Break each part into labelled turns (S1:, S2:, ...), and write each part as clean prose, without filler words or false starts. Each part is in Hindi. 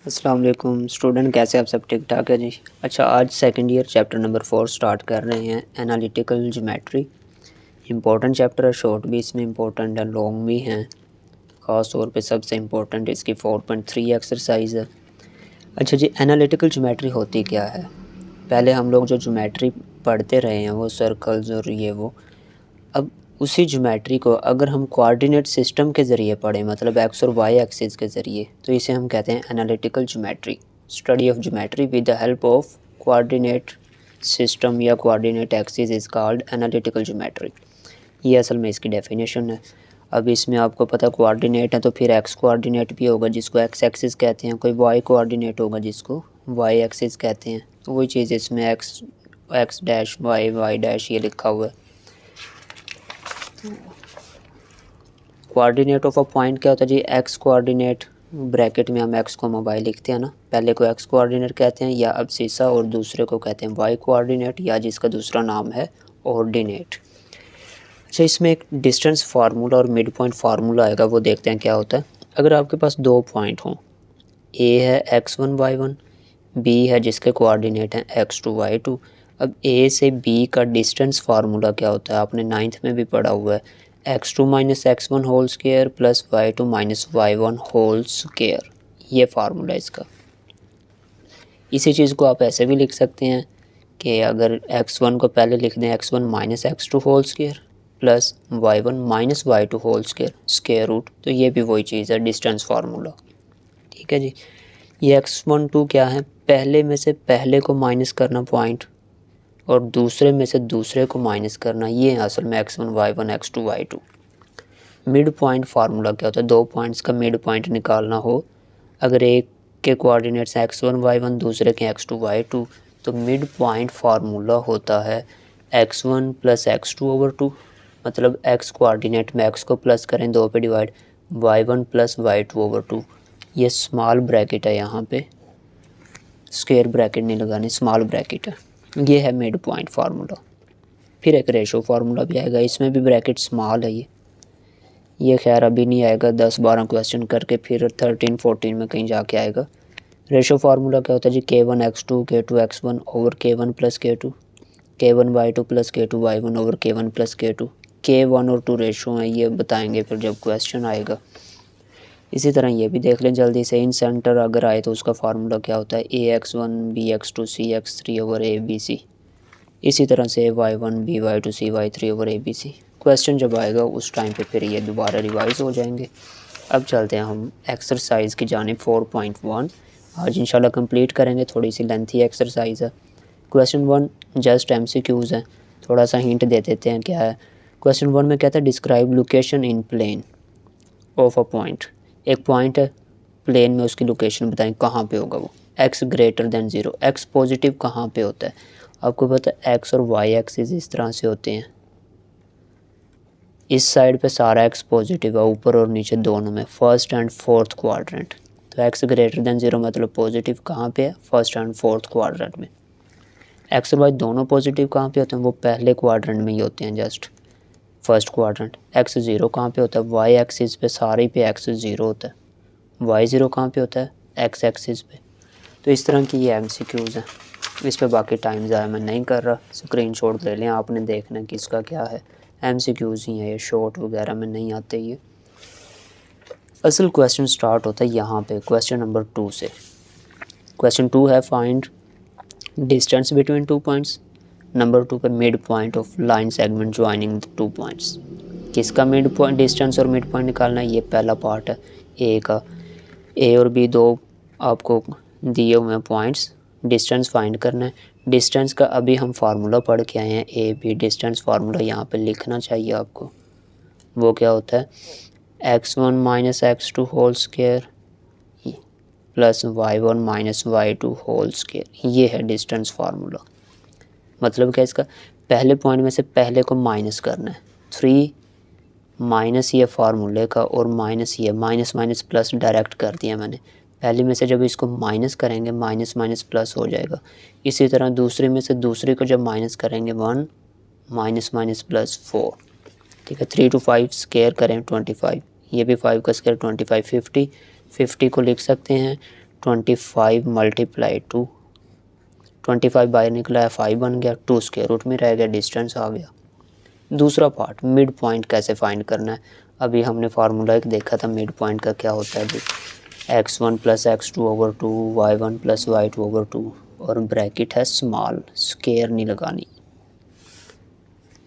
S1: अस्सलाम वालेकुम स्टूडेंट, कैसे आप सब ठीक ठाक है जी। अच्छा, आज second year chapter number 4 start कर रहे हैं, एनालिटिकल ज्योमेट्री। इंपॉर्टेंट चैप्टर है, शॉर्ट भी इसमें इंपॉर्टेंट है, लॉन्ग भी हैं। ख़ास तौर पे सबसे इम्पोर्टेंट इसकी 4.3 एक्सरसाइज है। अच्छा जी, एनालिटिकल ज्योमेट्री होती क्या है। पहले हम लोग जो ज्योमेट्री पढ़ते रहे हैं वो सर्कल्स और ये वो, अब उसी ज्योमेट्री को अगर हम कोऑर्डिनेट सिस्टम के ज़रिए पढ़ें, मतलब एक्स और वाई एक्सिस के ज़रिए, तो इसे हम कहते हैं analytical geometry. Study of geometry with the help of coordinate system या coordinate axis is called analytical geometry. ये असल में इसकी डेफिनेशन है। अब इसमें आपको पता कोऑर्डिनेट है तो फिर एक्स कोऑर्डिनेट भी होगा जिसको एक्स एक्सिस कहते हैं, कोई वाई कोऑर्डिनेट होगा जिसको वाई एक्सिस कहते हैं। तो वही चीज़ इसमें एक्स डैश वाई डैश ये लिखा हुआ है। कोऑर्डिनेट ऑफ अ पॉइंट क्या होता है जी, एक्स कोऑर्डिनेट, ब्रैकेट में हम एक्स को मोबाइल लिखते हैं ना, पहले को एक्स कोऑर्डिनेट कहते हैं या अब्सिसा, और दूसरे को कहते हैं वाई कोऑर्डिनेट या जिसका दूसरा नाम है ऑर्डिनेट। अच्छा, इसमें एक डिस्टेंस फार्मूला और मिड पॉइंट फार्मूला आएगा, वो देखते हैं क्या होता है। अगर आपके पास दो पॉइंट हों, ए है x1 y1, बी है जिसके कोऑर्डिनेट हैं x2 y2। अब ए से बी का डिस्टेंस फार्मूला क्या होता है, आपने 9th में भी पढ़ा हुआ है, x2 minus x1 whole square plus y2 minus y1 whole square. ये फार्मूला इसका। इसी चीज़ को आप ऐसे भी लिख सकते हैं कि अगर x1 को पहले लिख दें x1 minus x2 whole square plus y1 minus y2 whole square square root, तो ये भी वही चीज़ है, डिस्टेंस फार्मूला। ठीक है जी। ये x1 2 क्या है, पहले में से पहले को माइनस करना पॉइंट और दूसरे में से दूसरे को माइनस करना, ये है असल में x1 y1 x2 y2। Mid point formula क्या होता है, दो पॉइंट्स का मिड पॉइंट निकालना हो, अगर एक के कोऑर्डिनेट्स x1 y1 दूसरे के x2 y2, तो मिड पॉइंट फार्मूला होता है x1 प्लस x2/2, मतलब x कोऑर्डिनेट में x को प्लस करें 2 पे डिवाइड, y1 प्लस y2/2। ये स्मॉल ब्रैकेट है, यहाँ पे स्क्वायर ब्रैकेट नहीं लगानी, स्मॉल ब्रैकेट है। ये है मिड पॉइंट फार्मूला। फिर एक रेशो फार्मूला भी आएगा, इसमें भी ब्रैकेट स्मॉल है। ये खैर अभी नहीं आएगा, 10-12 क्वेश्चन करके फिर 13-14 में कहीं जाके आएगा। रेशो फार्मूला क्या होता है जी, k1 x2 k2 x1 over k1 plus k2, k1 y2 plus k2 y1 over k1 plus k2। k1 और 2 रेशो हैं, ये बताएंगे फिर जब क्वेश्चन आएगा। इसी तरह ये भी देख लें जल्दी से, इन सेंटर अगर आए तो उसका फार्मूला क्या होता है, ax1 bx2 cx3 over abc। इसी तरह से y1 by2 cy3 over abc। Question जब आएगा उस टाइम पे फिर ये दोबारा रिवाइज हो जाएंगे। अब चलते हैं हम एक्सरसाइज की जानिब 4.1। आज इंशाल्लाह कंप्लीट करेंगे, थोड़ी सी लेंथी एक्सरसाइज है। क्वेश्चन 1 जस्ट MCQs है, थोड़ा सा हिंट दे देते हैं क्या है। क्वेश्चन 1 में कहता है describe location in plane of a point. एक पॉइंट है, प्लेन में उसकी लोकेशन बताएं कहाँ पे होगा वो। x greater than 0, x positive कहाँ पे होता है, आपको पता है x और y एक्सिस इस तरह से होते हैं, इस साइड पे सारा x पॉजिटिव है, ऊपर और नीचे दोनों में, फर्स्ट एंड फोर्थ क्वाड्रेंट। तो x ग्रेटर देन 0 मतलब पॉजिटिव कहाँ पे है, फर्स्ट एंड फोर्थ क्वाड्रेंट में। x और y दोनों पॉजिटिव कहाँ पे होते हैं, वो पहले क्वाड्रेंट में ही होते हैं, जस्ट फर्स्ट क्वाड्रेंट। x 0 कहाँ पे होता है, y एक्सिस पे सारे पे x 0 होता है, y 0 कहाँ पे होता है, x एक्सिस पे। तो इस तरह की ये MCQs हैं, इस पे बाकी टाइम ज़ाया मैं नहीं कर रहा, स्क्रीनशॉट ले लें, आपने देखना कि इसका क्या है। MCQs ही है ये, शॉर्ट वगैरह में नहीं आते ये। असल क्वेश्चन स्टार्ट होता है यहाँ पे क्वेश्चन नंबर 2 से। क्वेश्चन 2 है find distance between 2 points. Number 2 पे mid point of line segment joining 2 points. किसका मिड पॉइंट, डिस्टेंस और मिड पॉइंट निकालना है, ये पहला पार्ट है ए का। ए और बी दो आपको दिए हुए हैं पॉइंट्स, डिस्टेंस फाइंड करना है। डिस्टेंस का अभी हम फार्मूला पढ़ के आए हैं, ए बी डिस्टेंस फार्मूला यहाँ पे लिखना चाहिए आपको। वो क्या होता है, x1 minus x2 whole square plus y1 minus y2 whole square. ये है डिस्टेंस फार्मूला। मतलब क्या, इसका पहले पॉइंट में से पहले को माइनस करना है, 3 माइनस ये फार्मूले का और माइनस ये, माइनस माइनस प्लस डायरेक्ट कर दिया मैंने। पहले में से जब इसको माइनस करेंगे माइनस माइनस प्लस हो जाएगा। इसी तरह दूसरे में से दूसरे को जब माइनस करेंगे 1 माइनस माइनस प्लस 4। ठीक है, 3 to 5 स्केयर करें 25, ये भी 5 का स्केयर 25, 50 को लिख सकते हैं 25 मल्टीप्लाई 2, 25 बाहर निकला है 5 बन गया, 2 स्क्वायर रूट में रह गया, डिस्टेंस आ गया। दूसरा पार्ट मिड पॉइंट कैसे फाइंड करना है। अभी हमने फार्मूला एक देखा था मिड पॉइंट का, क्या होता है जी, x1 plus x2 over 2, y1 plus y2 over 2 और ब्रैकेट है स्मॉल, स्केयर नहीं लगानी।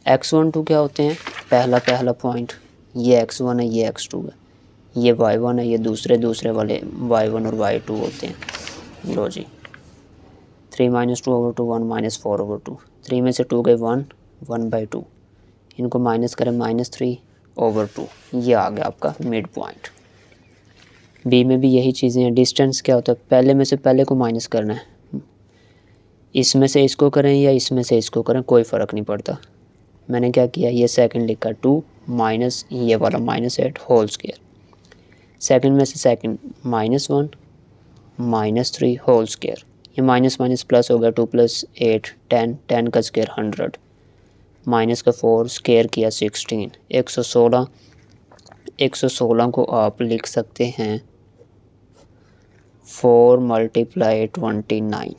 S1: x1 2 क्या होते हैं, पहला पॉइंट, ये x1 है, ये x2 है, ये y1 है, ये दूसरे वाले y1 और y2 होते हैं। लो जी, 3 माइनस 2 ओवर 2, 1 माइनस 4 ओवर 2, 3 में से 2 गए 1, 1/2, इनको माइनस करें -3 ओवर 2, ये आ गया आपका मिड पॉइंट। बी में भी यही चीज़ें हैं। डिस्टेंस क्या होता है, पहले में से पहले को माइनस करना है, इसमें से इसको करें या इसमें से इसको करें कोई फ़र्क नहीं पड़ता। मैंने क्या किया, ये सेकंड लिखा 2 माइनस ये वाला -8 होल स्क्वायर, सेकंड में से सेकंड -1 -3 होल स्क्वायर, ये माइनस माइनस प्लस हो गया, 2 + 8 10, 10 का स्क्वायर 100, माइनस का 4 स्क्वायर किया 16, 116। 116 को आप लिख सकते हैं 4 × 29,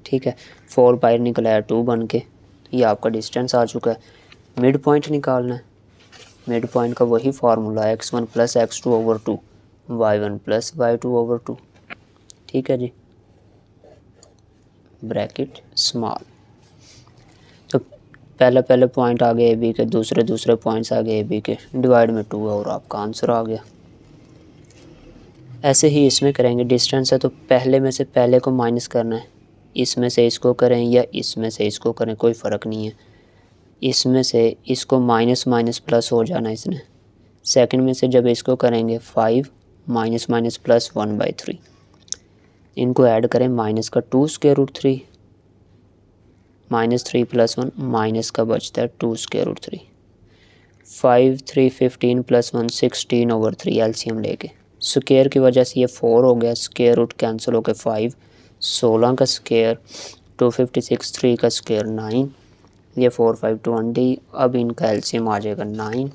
S1: ठीक है। 4 बाहर निकला है 2 बन के, ये आपका डिस्टेंस आ चुका है। मिड पॉइंट निकालना है, मिड पॉइंट का वही फार्मूला है, x1 plus x2 over 2, y1 plus y2 over 2, ठीक है जी, ब्रैकेट स्मॉल। तो पहले पॉइंट आ गए ए बी के, दूसरे पॉइंट्स आ गए ए बी के, डिवाइड में 2 है और आपका आंसर आ गया। ऐसे ही इसमें करेंगे, डिस्टेंस है तो पहले में से पहले को माइनस करना है, इसमें से इसको करें या इसमें से इसको करें कोई फ़र्क नहीं है, इसमें से इसको माइनस माइनस प्लस हो जाना इसने। सेकंड में से जब इसको करेंगे 5 माइनस माइनस प्लस 1/3, इनको ऐड करें, माइनस का 2 स्क्वायर रूट 3, -3 + 1 माइनस का बचता है 2 स्क्वायर रूट 3, 5 3 15 + 1 16 ओवर 3 एलसीएम लेके, स्क्वायर की वजह से ये 4 हो गया, स्क्वायर रूट कैंसिल होकर 5, 16 का स्क्वायर 256, 3 का स्क्वायर 9, ये 4 5 20, अब इनका एलसीएम आ जाएगा 9,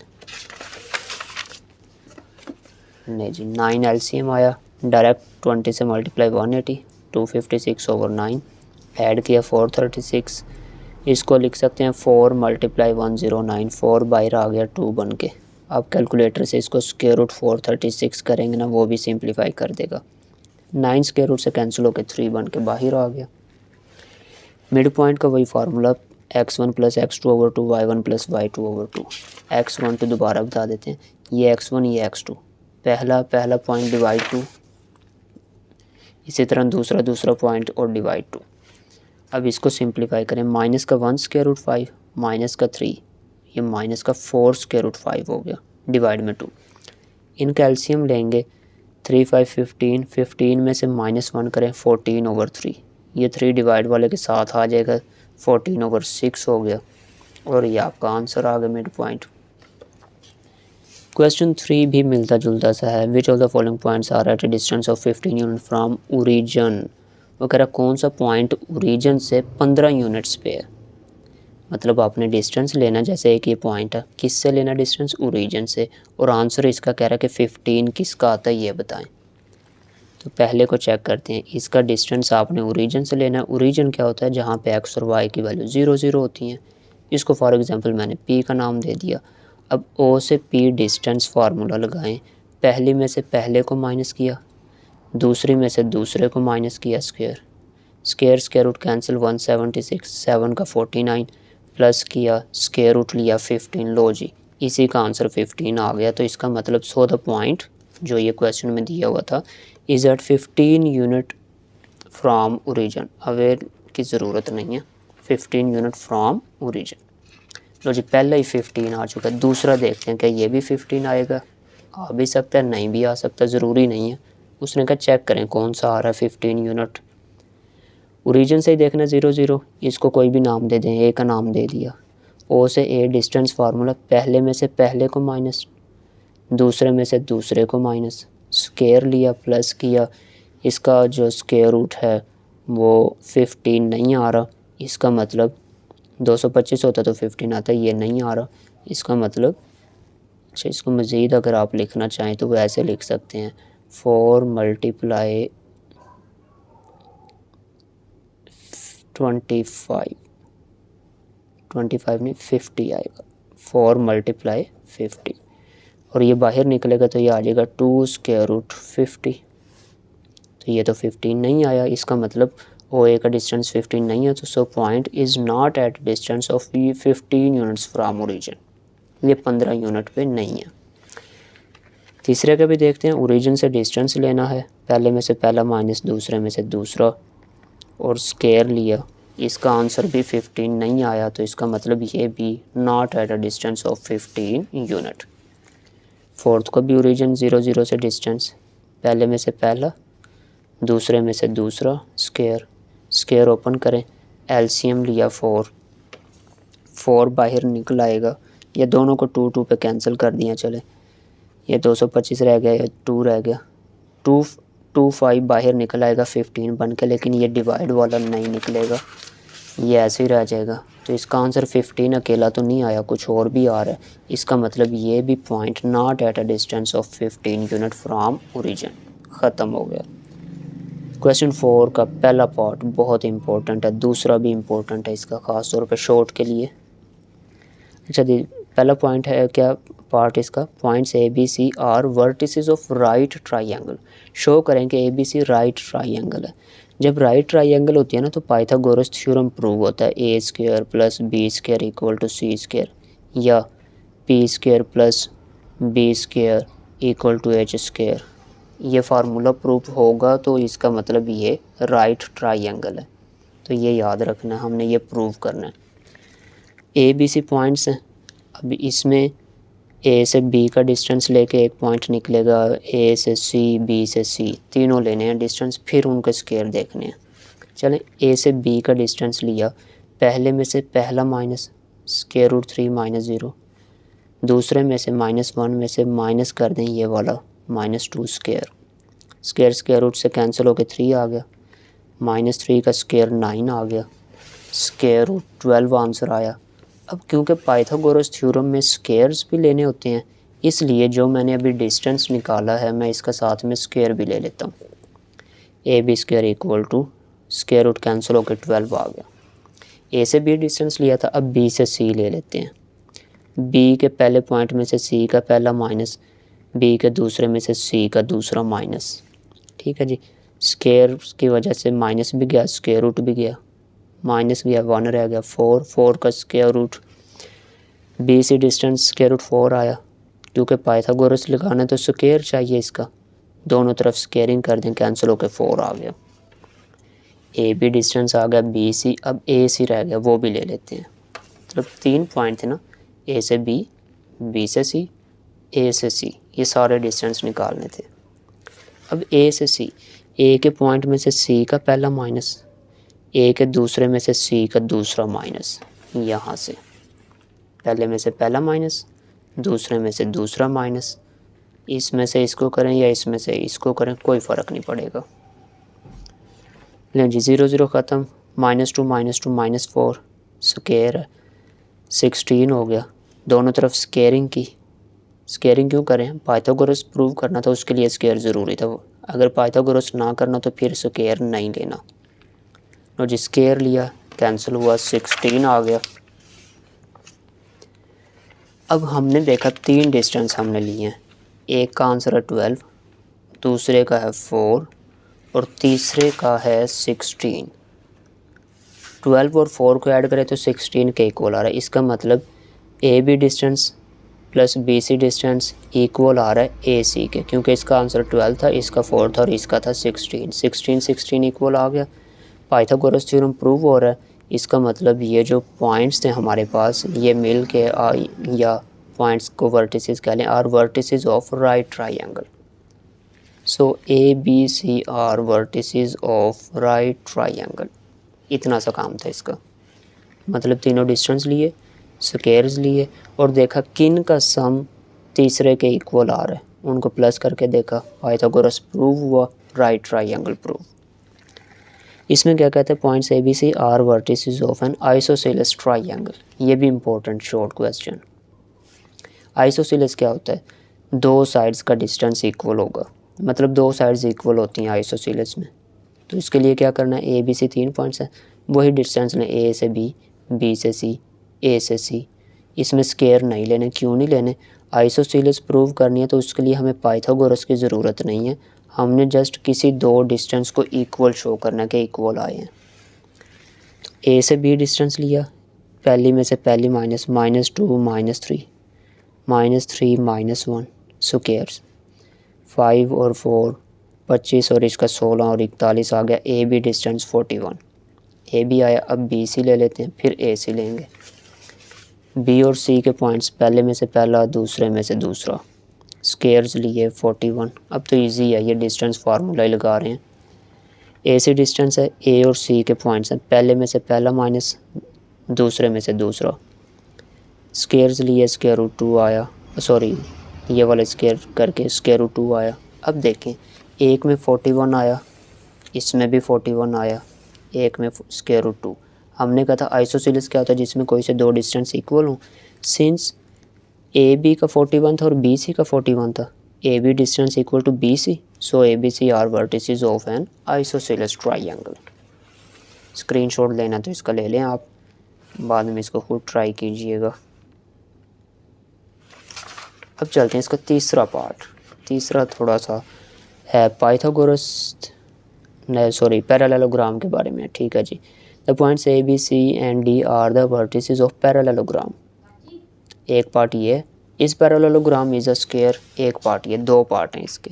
S1: नहीं जी 9 एलसीएम आया, डायरेक्ट 20 से मल्टीप्लाई 180, 256 ओवर 9, ऐड किया 436, इसको लिख सकते हैं 4 × 109, 4 बाहर आ गया 2 बन के। अब कैलकुलेटर से इसको स्क्वायर रूट 436 करेंगे ना, वो भी सिंप्लीफाई कर देगा, 9 स्क्वायर रूट से कैंसिल होकर 3 बन के बाहर आ गया। मिड पॉइंट का वही formula, x1 plus x2 over 2, y1 plus y2 over 2, x1 तो दोबारा बता देते हैं, ये x1 ये x2, पहला पॉइंट डिवाइड 2, इसी तरह दूसरा पॉइंट और डिवाइड 2। अब इसको सिंप्लीफाई करें, माइनस का 1 स्क्वायर रूट 5, माइनस का 3, ये माइनस का 4 स्क्वायर रूट 5 हो गया, डिवाइड में 2। इनका एलसीएम लेंगे, 3 5 15, 15 में से -1 करें 14 ओवर 3, ये 3 डिवाइड वाले के साथ आ जाएगा, 14 ओवर 6 हो गया और ये आपका आंसर आ गया मिड पॉइंट। क्वेश्चन 3 भी मिलता जुलता सा है, which of the following points are at a distance of 15 unit from origin. वो कह रहा कौन सा पॉइंट ओरिजिन से 15 यूनिट्स पे है, मतलब आपने डिस्टेंस लेना, जैसे एक ये पॉइंट है, किससे लेना डिस्टेंस, ओरिजिन से, और आंसर इसका कह रहा है कि 15 किसका आता है ये बताएं। तो पहले को चेक करते हैं, इसका डिस्टेंस आपने ओरिजिन से लेना है। ओरिजिन क्या होता है, जहाँ पे एक्स और वाई की वैल्यू 0 0 होती हैं। इसको फॉर एग्जांपल मैंने पी का नाम दे दिया। अब ओ से पी डिस्टेंस फार्मूला लगाएं, पहली में से पहले को माइनस किया, दूसरी में से दूसरे को माइनस किया, स्क्वायर रूट कैंसिल 176, 7 का 49 प्लस किया, स्क्वायर रूट लिया 15, लो जी इसी का आंसर 15 आ गया। तो इसका मतलब सो द पॉइंट जो ये क्वेश्चन में दिया हुआ था is at 15 unit from origin, aware की ज़रूरत नहीं है, 15 यूनिट फ्राम ओरिजिन। लो जी पहले ही 15 आ चुका है, दूसरा देखते हैं क्या ये भी 15 आएगा, आ भी सकता है नहीं भी आ सकता, ज़रूरी नहीं है। उसने कहा चेक करें कौन सा आ रहा है 15 यूनिट, ओरिजिन से ही देखना 0 0, इसको कोई भी नाम दे दें, ए का नाम दे दिया। ओ से ए डिस्टेंस फार्मूला, पहले में से पहले को माइनस, दूसरे में से दूसरे को माइनस, स्क्वायर लिया प्लस किया, इसका जो स्क्वायर रूट है वो 15 नहीं आ रहा, इसका मतलब 225 होता तो 15 आता, ये नहीं आ रहा, इसका मतलब अच्छा इसको मज़ीद अगर आप लिखना चाहें तो वो ऐसे लिख सकते हैं 4 × 25 नहीं 50 आएगा, 4 × 50 और ये बाहर निकलेगा तो ये आ जाएगा 2 स्क्वायर रूट 50। तो ये तो 15 नहीं आया, इसका मतलब OA का डिस्टेंस 15 नहीं है, तो so point is not at distance of 15 units from origin, ये 15 यूनिट पे नहीं है। तीसरे का भी देखते हैं, ओरिजिन से डिस्टेंस लेना है, पहले में से पहला माइनस दूसरे में से दूसरा और स्क्वायर लिया, इसका आंसर भी 15 नहीं आया, तो इसका मतलब ये भी not at a distance of 15 unit. Fourth को भी ओरिजिन 0 0 से डिस्टेंस, पहले में से पहला दूसरे में से दूसरा स्क्वायर ओपन करें, एलसीएम लिया 4 बाहर निकल आएगा, ये दोनों को 2 2 पे कैंसिल कर दिया, चले ये 225 रह गया, 2 रह गया, 2 5 बाहर निकल आएगा 15 बन के, लेकिन ये डिवाइड वाला नहीं निकलेगा, ये ऐसे ही रह जाएगा। तो इसका आंसर 15 अकेला तो नहीं आया, कुछ और भी आ रहा है, इसका मतलब ये भी point not at a distance of 15 unit from origin, ख़त्म हो गया। क्वेश्चन 4 का पहला पार्ट बहुत इंपॉर्टेंट है, दूसरा भी इम्पोर्टेंट है इसका, ख़ास तौर पे शॉर्ट के लिए। अच्छा दी, पहला पॉइंट है क्या पार्ट इसका, points ABC are vertices of right triangle, show करें कि ABC राइट ट्राइंगल है। जब राइट ट्राइंगल होती है ना तो पाइथागोरस थ्योरम प्रूव होता है, A² + B² = C², या P² + B² = H², ये फार्मूला प्रूफ होगा तो इसका मतलब ये राइट ट्राइंगल है, तो ये याद रखना है, हमने ये प्रूव करना है। ABC पॉइंट्स हैं, अब इसमें A से B का डिस्टेंस लेके एक पॉइंट निकलेगा, A से C, B से C, तीनों लेने हैं डिस्टेंस, फिर उनके स्क्वायर देखने हैं। चलें A से B का डिस्टेंस लिया, पहले में से पहला माइनस √3 - 0, दूसरे में से -1 में से माइनस कर दें ये वाला -2 स्क्वायर रूट से कैंसिल होकर 3 आ गया, -3 का स्क्वायर 9 आ गया, स्क्वायर रूट 12 आंसर आया। अब क्योंकि पाइथागोरस थ्योरम में स्क्वायर्स भी लेने होते हैं, इसलिए जो मैंने अभी डिस्टेंस निकाला है मैं इसका साथ में स्क्वायर भी ले लेता हूँ। AB² = स्क्वायर रूट कैंसिल होकर 12 आ गया। A से B डिस्टेंस लिया था, अब B से C ले लेते हैं। B के पहले पॉइंट में से C का पहला माइनस, B के दूसरे में से C का दूसरा माइनस, ठीक है जी। स्क्वायर की वजह से माइनस भी गया, स्क्वायर रूट भी गया, माइनस गया 1 रह गया, 4 का स्क्वायर रूट, B से डिस्टेंस स्क्वायर रूट 4 आया, क्योंकि पाइथागोरस लगाना तो स्क्वायर चाहिए इसका, दोनों तरफ स्क्वायरिंग कर दें, कैंसिल होकर 4 आ गया। AB डिस्टेंस आ गया BC, अब AC रह गया, वो भी ले लेते हैं। मतलब 3 पॉइंट थे ना, A से B, B से C, A से C, ये सारे डिस्टेंस निकालने थे। अब A से C, A के पॉइंट में से C का पहला माइनस, A के दूसरे में से C का दूसरा माइनस, यहाँ से पहले में से पहला माइनस, दूसरे में से दूसरा माइनस, इसमें से इसको करें या इसमें से इसको करें कोई फ़र्क नहीं पड़ेगा। लें जी 0 0 ख़त्म, -2 - 4 स्क्वायर है, 16 हो गया, दोनों तरफ स्क्वायरिंग की। स्क्वायरिंग क्यों करें, पाइथागोरस प्रूव करना था, उसके लिए स्क्वायर ज़रूरी था, अगर पाइथागोरस ना करना तो फिर स्क्वायर नहीं लेना। और जिस स्क्वायर लिया कैंसिल हुआ, 16 आ गया। अब हमने देखा 3 डिस्टेंस हमने लिए हैं, एक का आंसर है 12, दूसरे का है 4 और तीसरे का है 16। 12 और 4 को ऐड करें तो 16 के इक्वल आ रहा है, इसका मतलब AB distance plus BC distance equal आ रहा है AC के, क्योंकि इसका आंसर 12 था, इसका 4 था और इसका था 16 इक्वल आ गया। पाइथागोरस थ्योरम प्रूव हो रहा है, इसका मतलब ये जो पॉइंट्स थे हमारे पास, ये मिल के या पॉइंट्स को वर्टिसेस कह लें, are vertices of right triangle. So ABC are vertices of right triangle, इतना सा काम था इसका। मतलब तीनों डिस्टेंस लिए, स्क्वायर्स लिए और देखा किन का सम तीसरे के इक्वल आ रहा है, उनको प्लस करके देखा, पाइथागोरस प्रूव हुआ, राइट ट्राइंगल प्रूव। इसमें क्या कहते हैं, points ABC are vertices of an isosceles triangle, ये भी इंपॉर्टेंट शॉर्ट क्वेश्चन। आइसोसेलेस क्या होता है, 2 साइड्स का डिस्टेंस इक्वल होगा, मतलब 2 साइड्स इक्वल होती हैं आइसोसेलेस में। तो इसके लिए क्या करना है, ABC 3 पॉइंट्स हैं, वही डिस्टेंस लें ए से बी, बी से सी, ए से सी। इसमें स्केयर नहीं लेने। क्यों नहीं लेने? आइसोसेलेस प्रूव करनी है तो उसके लिए हमें पाइथागोरस की ज़रूरत नहीं है। हमने जस्ट किसी दो डिस्टेंस को इक्वल शो करना है कि इक्वल आए हैं। तो ए से बी डिस्टेंस लिया, पहली में से पहली माइनस, -2 -3, -3 -1 स्क्वायर्स, 5 और 4 25 और इसका 16 और 41 आ गया। A B distance 41, A B आया। अब बी सी ले लेते हैं, फिर ए सी लेंगे। बी और सी के पॉइंट्स पहले में से पहला, दूसरे में से दूसरा, स्क्वायर्स लिए 41। अब तो इजी है, ये डिस्टेंस फार्मूला ही लगा रहे हैं। ए सी डिस्टेंस है, ए और सी के पॉइंट्स हैं, पहले में से पहला माइनस दूसरे में से दूसरा, स्क्वायर्स लिए √2 आया, सॉरी ये वाला स्क्वायर करके √2 आया। अब देखें, एक में 41 आया, इसमें भी 41 आया, एक में √2। हमने कहा था आइसोसेलेस क्या होता है? जिसमें कोई से दो डिस्टेंस इक्वल हों। सिंस ए बी का 41 था और बी सी का 41 था, A B distance equal to B C, so A B C are vertices of an isosceles triangle. Screenshot लेना तो इसका ले लें आप, बाद में इसको खुद ट्राई कीजिएगा। अब चलते हैं इसका तीसरा पार्ट। तीसरा थोड़ा सा है पाइथागोरस, सॉरी पैरेललोग्राम के बारे में। ठीक है जी। The points A B C and D are the vertices of parallelogram. एक पार्ट ये है, इस पैरेललोग्राम इज अ स्क्वायर। एक पार्ट ये, दो पार्ट हैं इसके।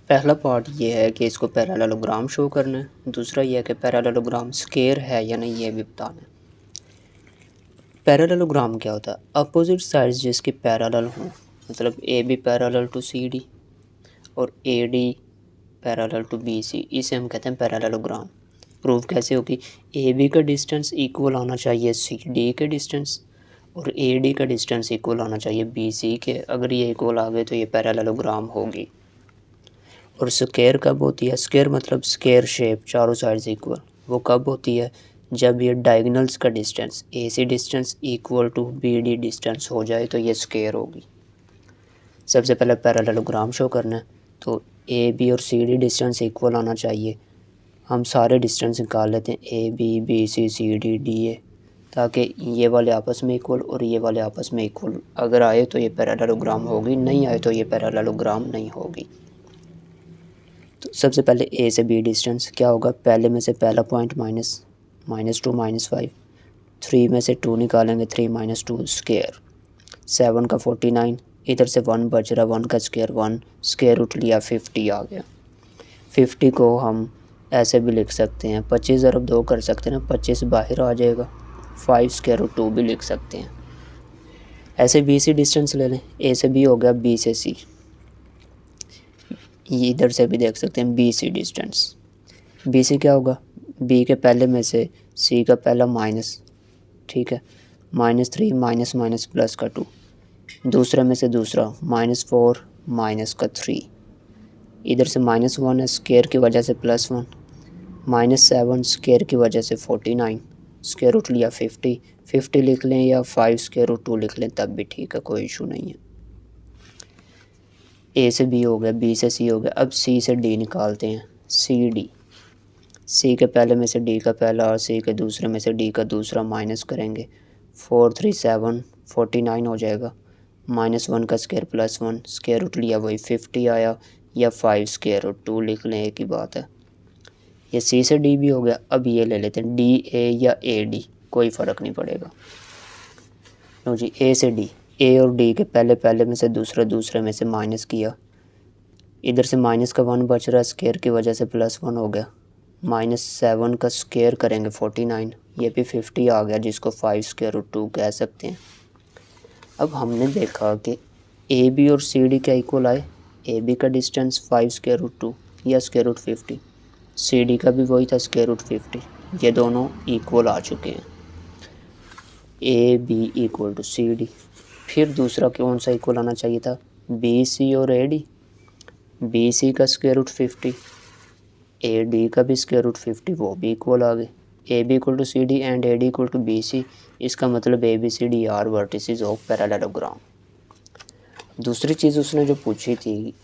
S1: पहला पार्ट ये है कि इसको पैरेललोग्राम शो करना है, दूसरा ये है कि पैरेललोग्राम स्क्वायर है या नहीं ये भी बताना है। पैरेललोग्राम क्या होता है? अपोजिट साइड्स जिसकी पैरेलल हों, मतलब A B parallel to C D और A D parallel to B C, इसे हम कहते हैं पैरेललोग्राम। प्रूफ कैसे होगी? ए बी का डिस्टेंस इक्वल आना चाहिए सी डी के डिस्टेंस और ए डी का डिस्टेंस इक्वल आना चाहिए बी सी के। अगर ये इक्वल आ गए तो ये पैरेललोग्राम होगी। और स्क्वायर कब होती है? स्क्वायर मतलब स्क्वायर शेप, चारों साइड्स इक्वल। वो कब होती है? जब ये डायगोनल्स का distance, A C distance equal to B D distance हो जाए तो ये स्क्वायर होगी। सबसे पहले पैरेललोग्राम शो करना है तो ए बी और सी डी डिस्टेंस इक्वल आना चाहिए। हम सारे डिस्टेंस निकाल लेते हैं, A B, B C, C D, D A, ताकि ये वाले आपस में इक्वल और ये वाले आपस में इक्वल। अगर आए तो ये पैरेललोग्राम होगी, नहीं आए तो ये पैरेललोग्राम नहीं होगी। तो सबसे पहले ए से बी डिस्टेंस क्या होगा? पहले में से पहला पॉइंट -2 -5, 3 में से 2 निकालेंगे, 3 - 2 स्क्वायर, 7 का 49, इधर से 1 बच रहा, 1 का स्क्वायर 1, स्क्वायर रूट लिया 50 आ गया। 50 को हम ऐसे भी लिख सकते हैं, 25 ज़रब 2 कर सकते हैं ना, 25 बाहर आ जाएगा। 5 √2 भी लिख सकते हैं। ऐसे बी सी डिस्टेंस ले लें, ए से बी हो गया, बी से सी, ये इधर से भी देख सकते हैं B C distance. B C क्या होगा? बी के पहले में से सी का पहला माइनस, ठीक है, -3 माइनस माइनस प्लस का 2, दूसरे में से दूसरा -4 माइनस का 3, इधर से -1 है स्क्वायर की वजह से +1, -7 स्क्वायर की वजह से 49, स्क्वायर रूट लिया 50 लिख लें या 5 √2 लिख लें तब भी ठीक है, कोई इशू नहीं है। ए से बी हो गया, बी से सी हो गया। अब सी से डी निकालते हैं, सी डी, सी के पहले में से डी का पहला और सी के दूसरे में से डी का दूसरा माइनस करेंगे, 4 3 7 49 हो जाएगा। -1 का स्क्वायर +1, स्क्वायर रूट लिया वही 50 आया, या 5 √2 लिख लें, एक ही बात है। ये सी से डी भी हो गया। अब ये ले लेते हैं डी ए या ए डी, कोई फ़र्क नहीं पड़ेगा। लो जी, ए से डी, ए और डी के पहले में से दूसरे में से माइनस किया, इधर से माइनस का 1 बच रहा है, स्क्वायर की वजह से +1 हो गया। -7 का स्क्वायर करेंगे 49, ये भी 50 आ गया, जिसको 5 √2 कह सकते हैं। अब हमने देखा कि ए बी और सी डी क्या इक्वल आए? ए बी का डिस्टेंस 5 √2 या √50, सी डी का भी वही था √50, ये दोनों इक्वल आ चुके हैं। A B equal to C D. फिर दूसरा कौन सा इक्वल आना चाहिए था? बी सी और ए डी, बी सी का √50, ए डी का भी √50, वो भी इक्वल आ गए। A B equal to C D and A D equal to B C, इसका मतलब A B C D are vertices of parallelogram. दूसरी चीज़ उसने जो पूछी थी,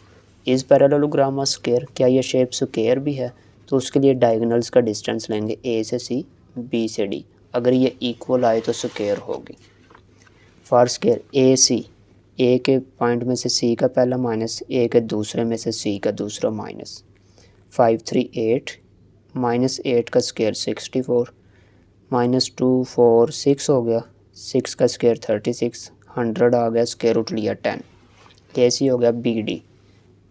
S1: इस पैरेललोग्राम ऑफ स्क्वायर, क्या ये शेप स्क्वायर भी है? तो उसके लिए डायगोनल्स का डिस्टेंस लेंगे ए से सी, बी से डी। अगर ये इक्वल आए तो स्क्वायर होगी। फॉर स्क्वायर ए सी, ए के पॉइंट में से सी का पहला माइनस, ए के दूसरे में से सी का दूसरा माइनस। 5 3 8, -8 का स्क्वायर 64, -2 4 6 हो गया, 6 का स्क्वायर 36, 100 आ गया, स्क्वायर रूट लिया 10। कैसी हो गया बी डी,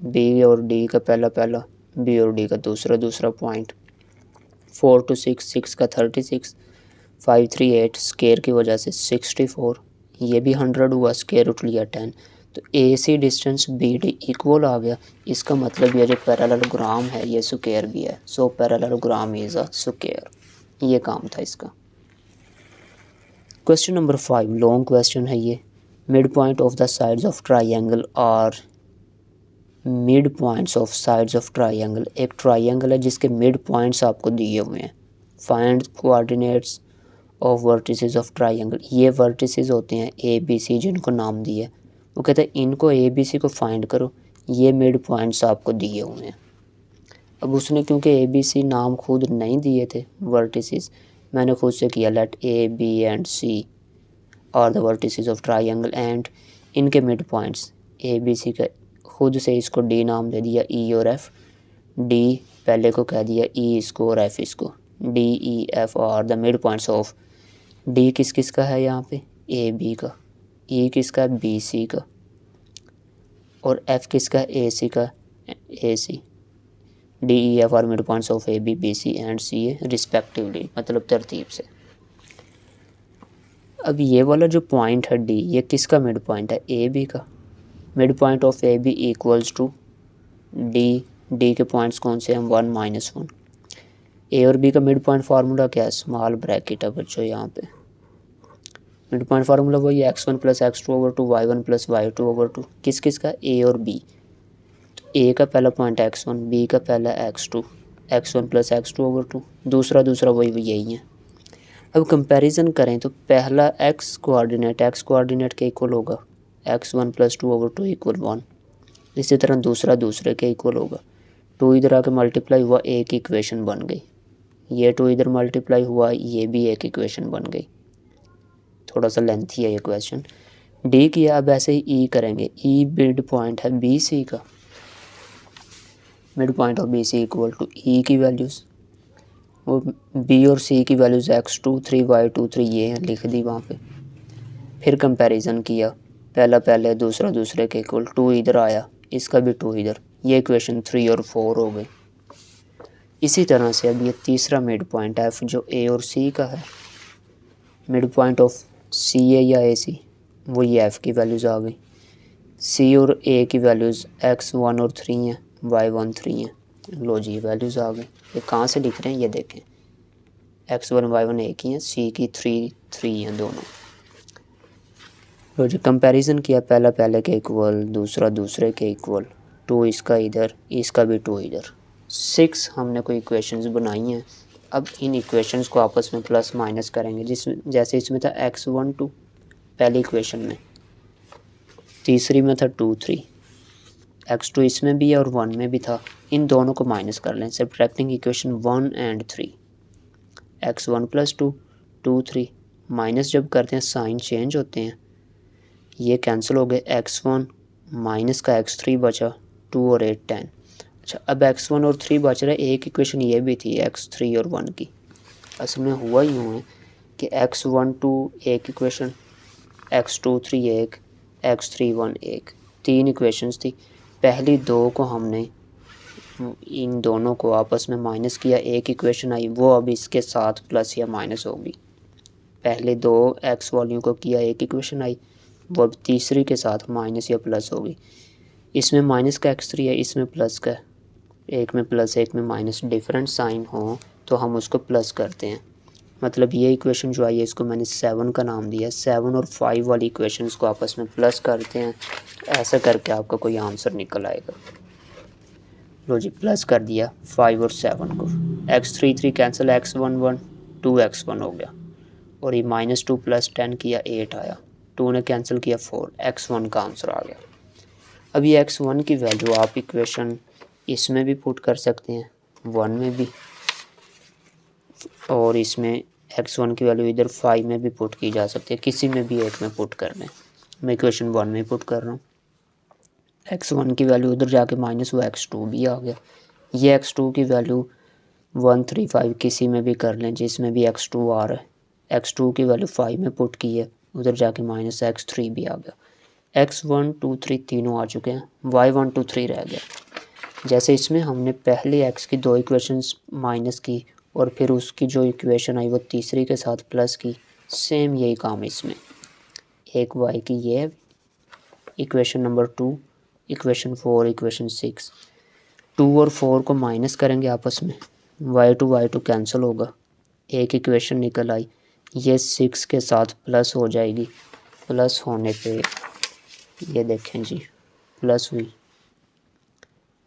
S1: बी और डी का पहला पहला, बी और डी का दूसरा दूसरा पॉइंट। 4 to 6, 6 का 36, 5 3 8 स्क्वायर की वजह से 64, ये भी 100 हुआ, स्क्वायर रूट लिया 10। तो ए C distance B D equal आ गया। इसका मतलब ये जो पैरेललोग्राम है ये स्क्वायर भी है। सो पैरेललोग्राम इज़ अ स्क्वायर। ये काम था इसका। क्वेश्चन नंबर 5 लॉन्ग क्वेश्चन है ये। Mid point of the sides of triangle are, mid points of sides of triangle, एक ट्राइंगल है जिसके मिड पॉइंट्स आपको दिए हुए हैं। Find coordinates of vertices of triangle. ये वर्टिसेस होते हैं ए बी सी जिनको नाम दिए। वो कहते हैं इनको ए बी सी को फाइंड करो, ये मिड पॉइंट्स आपको दिए हुए हैं। अब उसने क्योंकि ए बी सी नाम खुद नहीं दिए थे वर्टिसेस, मैंने खुद से किया let A B and C are the vertices of triangle and इनके mid points. A B C का खुद से इसको डी नाम दे दिया, ई और एफ। डी पहले को कह दिया ई इसको और एफ इसको। D E F are the mid points of. D किस किस का है यहाँ पे, ए बी का। ई किसका है, बी सी का। और एफ किसका है, ए सी का, A C. D E F are mid points of A B B C and C A respectively, मतलब तरतीब से। अब ये वाला जो पॉइंट है डी, ये किसका मिड पॉइंट है, ए बी का। Mid point of A B equals to D. D के पॉइंट्स कौन से हैं, 1 -1। ए और बी का मिड पॉइंट फार्मूला क्या है, स्मॉल ब्रैकेट है बच्चों यहाँ पे। मिड पॉइंट फार्मूला वही x1 + x2/2 y1 + y2/2। किस किस का, ए और बी। तो ए का पहला पॉइंट x1, बी का पहला x2, x1 + x2/2, दूसरा वही यही है। अब कंपैरिजन करें तो पहला x कोऑर्डिनेट के इक्वल होगा, x1 + 2/2 = 1। इसी तरह दूसरा दूसरे के इक्वल होगा। 2 इधर आके मल्टीप्लाई हुआ, एक इक्वेशन बन गई। ये 2 इधर मल्टीप्लाई हुआ, ये भी एक इक्वेशन बन गई। थोड़ा सा लेंथी है ये क्वेश्चन। डी किया, अब ऐसे ही ई करेंगे। ई मिड पॉइंट है बी सी का। Mid point of B C equal to E की वैल्यूज़, वो बी और सी की वैल्यूज़ x2 3 y2 3 ये हैं, लिख दी वहाँ पे। फिर कंपैरिजन किया, पहला पहले दूसरा दूसरे के इक्वल। 2 इधर आया, इसका भी 2 इधर, ये इक्वेशन 3 और 4 हो गई। इसी तरह से अब ये तीसरा मिड पॉइंट एफ जो ए और सी का है, मिड पॉइंट ऑफ सी ए या ए सी, वो ये एफ़ की वैल्यूज़ आ गई। सी और ए की वैल्यूज़ x1 और 3 हैं, y1 3 हैं। लो जी वैल्यूज़ आ गई। ये कहाँ से लिख रहे हैं ये देखें, x1 y1 एक ही हैं, सी की 3 हैं दोनों। लो जी कंपैरिजन किया, पहला पहले के इक्वल, दूसरा दूसरे के इक्वल। 2 इसका इधर, इसका भी 2 इधर। 6 हमने कोई इक्वेशंस बनाई हैं। अब इन इक्वेशंस को आपस में प्लस माइनस करेंगे, जिसमें जैसे इसमें था x1 2 पहली इक्वेशन में, तीसरी में था 2 3, x2 इसमें भी है और 1 में भी था। इन दोनों को माइनस कर लें, subtracting equation 1 and 3, x1 + 2 2 3। Minus जब करते हैं साइन चेंज होते हैं, ये कैंसिल हो गए। x1 माइनस का x3 बचा, 2 और 8 10। अच्छा अब x1 और 3 बच रहा है, एक इक्वेशन ये भी थी x3 और 1 की। असल में हुआ यूँ है कि x1 2 एक इक्वेशन, x2 3 एक, x3 1 एक, 3 इक्वेशंस थी। पहली 2 को हमने इन दोनों को आपस में माइनस किया, एक इक्वेशन आई, वो अब इसके साथ प्लस या माइनस होगी। पहले 2 x वॉल्यूम को किया, एक इक्वेशन आई, वो अब तीसरी के साथ माइनस या प्लस होगी। इसमें माइनस का x3 है, इसमें प्लस का, एक में प्लस एक में माइनस, डिफरेंट साइन हो तो हम उसको प्लस करते हैं। मतलब ये इक्वेशन जो आई है इसको मैंने 7 का नाम दिया। 7 और 5 वाली इक्वेशंस को आपस में प्लस करते हैं, ऐसा करके आपका कोई आंसर निकल आएगा। लो जी प्लस कर दिया 5 और 7 को, x3 3 कैंसिल, x1 1 2x1 हो गया, और ये -2 + 10 किया 8 आया, 2 ने कैंसिल किया 4, x1 का आंसर आ गया। अब ये x1 की वैल्यू आप इक्वेशन इसमें भी पुट कर सकते हैं, 1 में भी, और इसमें x1 की वैल्यू इधर 5 में भी पुट की जा सकती है, किसी में भी एक में पुट कर लें। मैं इक्वेशन 1 में पुट कर रहा हूँ, x1 की वैल्यू उधर जाके माइनस वो x2 भी आ गया। ये x2 की वैल्यू 135 किसी में भी कर लें जिसमें भी x2 आ रहा है, x2 की वैल्यू 5 में पुट की है, उधर जाके माइनस x3 भी आ गया। x1 2 3 तीनों आ चुके हैं, y1 2 3 रह गया। जैसे इसमें हमने पहले x की 2 इक्वेशंस माइनस की और फिर उसकी जो इक्वेशन आई वो तीसरी के साथ प्लस की, सेम यही काम इसमें। एक y की ये इक्वेशन नंबर 2, इक्वेशन 4, इक्वेशन 6, 2 और 4 को माइनस करेंगे आपस में, y2 कैंसिल होगा, एक इक्वेशन निकल आई, ये 6 के साथ प्लस हो जाएगी, प्लस होने पे ये देखें जी प्लस हुई,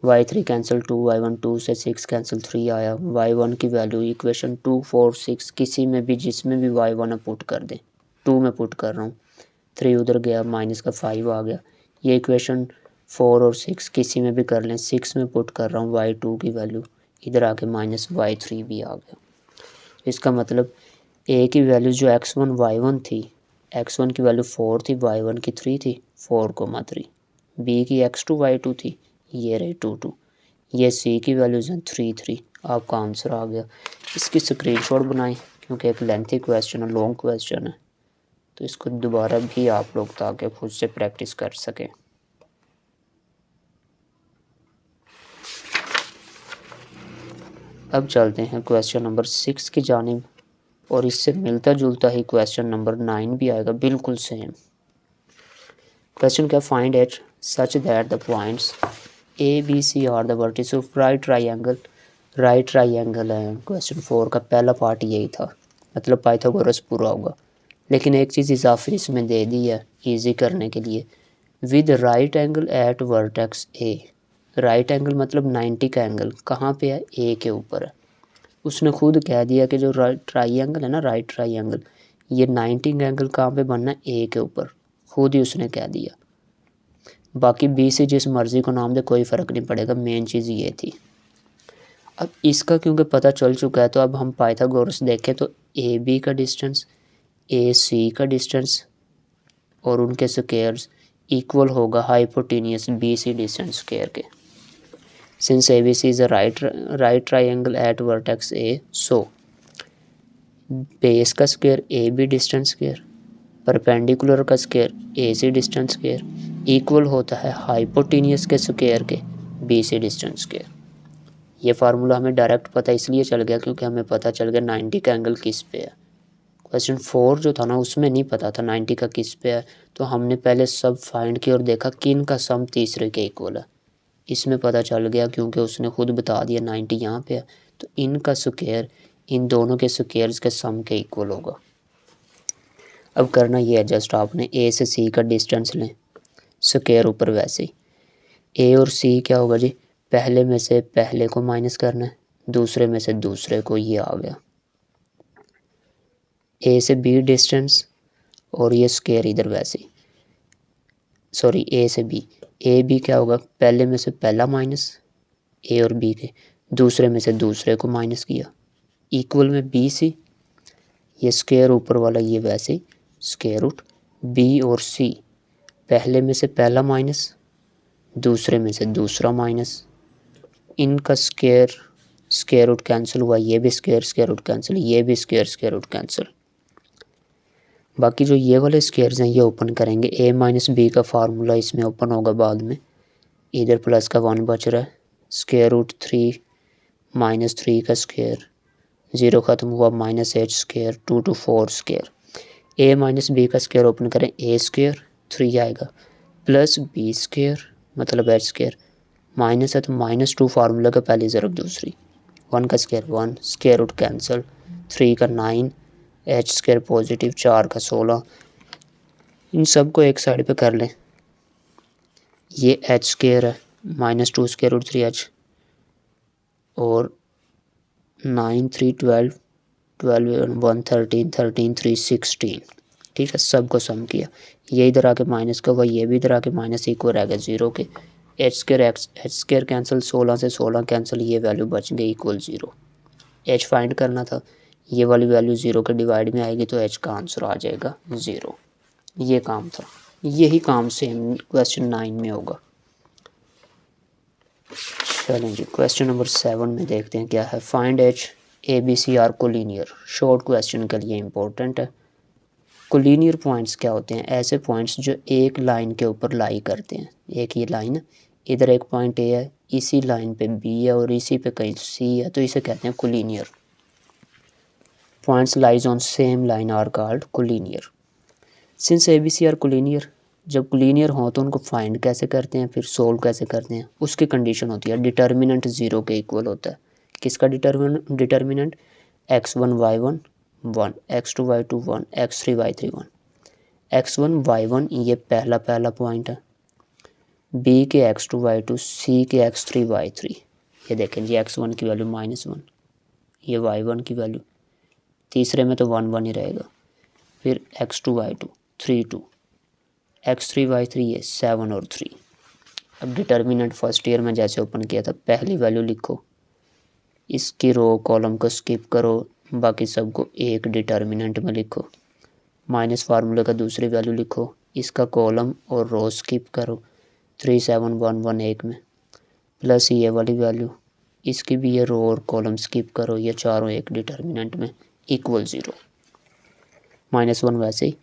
S1: y3 कैंसिल 2, y1 2 से 6 कैंसिल 3 आया, y1 की वैल्यू इक्वेशन 2 4 6 किसी में भी जिसमें भी y1 पुट कर दें, 2 में पुट कर रहा हूँ, 3 उधर गया, माइनस का 5 आ गया। ये इक्वेशन 4 और 6 किसी में भी कर लें, 6 में पुट कर रहा हूँ y2 की वैल्यू, इधर आके माइनस y3 भी आ गया। इसका मतलब a की वैल्यू जो x1 y1 थी, x1 की वैल्यू 4 थी, y1 की 3 थी, 4,3, b की x2 y2 थी, ये रही 2 2, ये c की वैल्यूज़ हैं 3 3, आपका आंसर आ गया। इसकी स्क्रीनशॉट बनाएं क्योंकि एक लेंथी क्वेश्चन है, लॉन्ग क्वेश्चन है, तो इसको दोबारा भी आप लोग ताकि खुद से प्रैक्टिस कर सकें। अब चलते हैं क्वेश्चन नंबर 6 की जानिब, और इससे मिलता जुलता ही क्वेश्चन नंबर 9 भी आएगा, बिल्कुल सेम क्वेश्चन। क्या, find h such that the points A B C are the vertices of right triangle. Right triangle है क्वेश्चन 4 का पहला पार्ट यही था, मतलब पाइथागोरस पूरा होगा, लेकिन एक चीज़ इजाफी इसमें दे दी है इजी करने के लिए, with right angle at vertex A. Right angle मतलब 90 का एंगल कहाँ पे है, ए के ऊपर है। उसने खुद कह दिया कि जो राइट ट्राइंगल है ना, राइट ट्राइंगल, ये 90 का एंगल कहाँ पे बनना है, ए के ऊपर, खुद ही उसने कह दिया। बाकी बी से जिस मर्जी को नाम दे कोई फ़र्क नहीं पड़ेगा, मेन चीज़ ये थी। अब इसका क्योंकि पता चल चुका है तो अब हम पाइथागोरस देखें तो ए बी का डिस्टेंस, ए सी का डिस्टेंस और उनके स्क्वायर्स इक्वल होगा hypotenuse B C distance square के। Since A B C is a right triangle at vertex A, so base का square A B distance square, perpendicular का square A C distance square equal होता है हाइपोटेनियस के स्क्वायर के बी सी डिस्टेंस स्क्वायर। ये फार्मूला हमें डायरेक्ट पता इसलिए चल गया क्योंकि हमें पता चल गया 90 का एंगल किस पे है। क्वेश्चन 4 जो था ना उसमें नहीं पता था 90 का किस पे है, तो हमने पहले सब फाइंड किया और देखा किन का सम तीसरे के इक्वल है। इसमें पता चल गया क्योंकि उसने खुद बता दिया 90 यहाँ पे है, तो इनका स्क्वायर इन दोनों के स्क्वायर्स के सम के इक्वल होगा। अब करना ये है, जस्ट आपने ए से सी का डिस्टेंस लें, स्क्वायर ऊपर वैसे ही, ए और सी क्या होगा जी, पहले में से पहले को माइनस करना है, दूसरे में से दूसरे को, ये आ गया। ए से बी डिस्टेंस और ये स्क्वायर इधर वैसे ही, सॉरी ए से बी, ए बी क्या होगा, पहले में से पहला माइनस ए और बी के, दूसरे में से दूसरे को माइनस किया, इक्वल में बी सी, ये स्क्वायर ऊपर वाला ये वैसे ही स्क्वायर रूट, बी और सी पहले में से पहला माइनस, दूसरे में से दूसरा माइनस, इनका स्क्वायर रूट कैंसिल हुआ, ये भी स्क्वायर रूट कैंसिल, ये भी स्क्वायर रूट कैंसिल। बाकी जो ये वाले स्क्वायर्स हैं ये ओपन करेंगे, ए माइनस बी का फार्मूला इसमें ओपन होगा बाद में, इधर प्लस का 1 बच रहा है, स्क्वायर रूट 3 माइनस 3 का स्क्वायर, 0 ख़त्म हुआ, minus H square 2 to 4 square. A minus B का स्क्वायर ओपन करें, ए स्क्वायर 3 आएगा प्लस बी स्क्वायर मतलब एच स्क्वायर, माइनस है तो -2 फार्मूला का पहली ज़रब दूसरी, 1 का स्क्वायर 1, स्क्वायर रूट कैंसिल, 3 का 9, एच स्क्वायर पॉजिटिव, 4 का 16, इन सब को एक साइड पे कर लें। ये एच स्क्वायर है, -2 स्क्वायर रूट 3h और 9 3 12 12 1 13 13 3 16, ठीक है, सबको सम किया, ये इधर आके माइनस का हुआ, ये भी इधर आके माइनस इक्वल रह गया 0 के, एच स्केयर कैंसिल, 16 से 16 कैंसिल, ये वैल्यू बच गई इक्वल 0। एच फाइंड करना था, ये वाली वैल्यू 0 के डिवाइड में आएगी तो एच का आंसर आ जाएगा 0। ये काम था, यही काम सेम क्वेश्चन 9 में होगा। चलें जी, क्वेश्चन नंबर 7 में देखते हैं क्या है। Find H A B C are collinear, short question के लिए इम्पोर्टेंट है। कोलिनियर पॉइंट्स क्या होते हैं? ऐसे पॉइंट्स जो एक लाइन के ऊपर लाई करते हैं। एक ये लाइन, इधर एक पॉइंट ए है, इसी लाइन पे बी है और इसी पे कहीं सी है, तो इसे कहते हैं collinear. Points lies on same line are called collinear. Since A B C are collinear, जब कोलिनियर हो तो उनको फाइंड कैसे करते हैं, फिर सोल्व कैसे करते हैं? उसकी कंडीशन होती है डिटर्मिनेंट 0 के इक्वल होता है। किसका determinant? x1 y1 1, x2 y2 1, x3 y3 1। x1 y1 ये पहला पॉइंट है, b के x2 y2, c के x3 y3। ये देखें जी, x1 की वैल्यू -1, ये y1 की वैल्यू, तीसरे में तो 1 1 ही रहेगा। फिर x2 y2 3 2, x3 y3 ये 7 और 3। अब डिटर्मिनेंट फर्स्ट ईयर में जैसे ओपन किया था, पहली वैल्यू लिखो, इसकी रो कॉलम को स्किप करो, बाकी सबको एक डिटर्मिनेंट में लिखो। माइनस फार्मूले का दूसरी वैल्यू लिखो, इसका कॉलम और रो स्किप करो, 3 7 1 1 एक में, प्लस ये वाली वैल्यू, इसकी भी ये रो और कॉलम स्किप करो, ये चारों एक डिटर्मिनेंट में, इक्वल 0। -1 वैसे ही।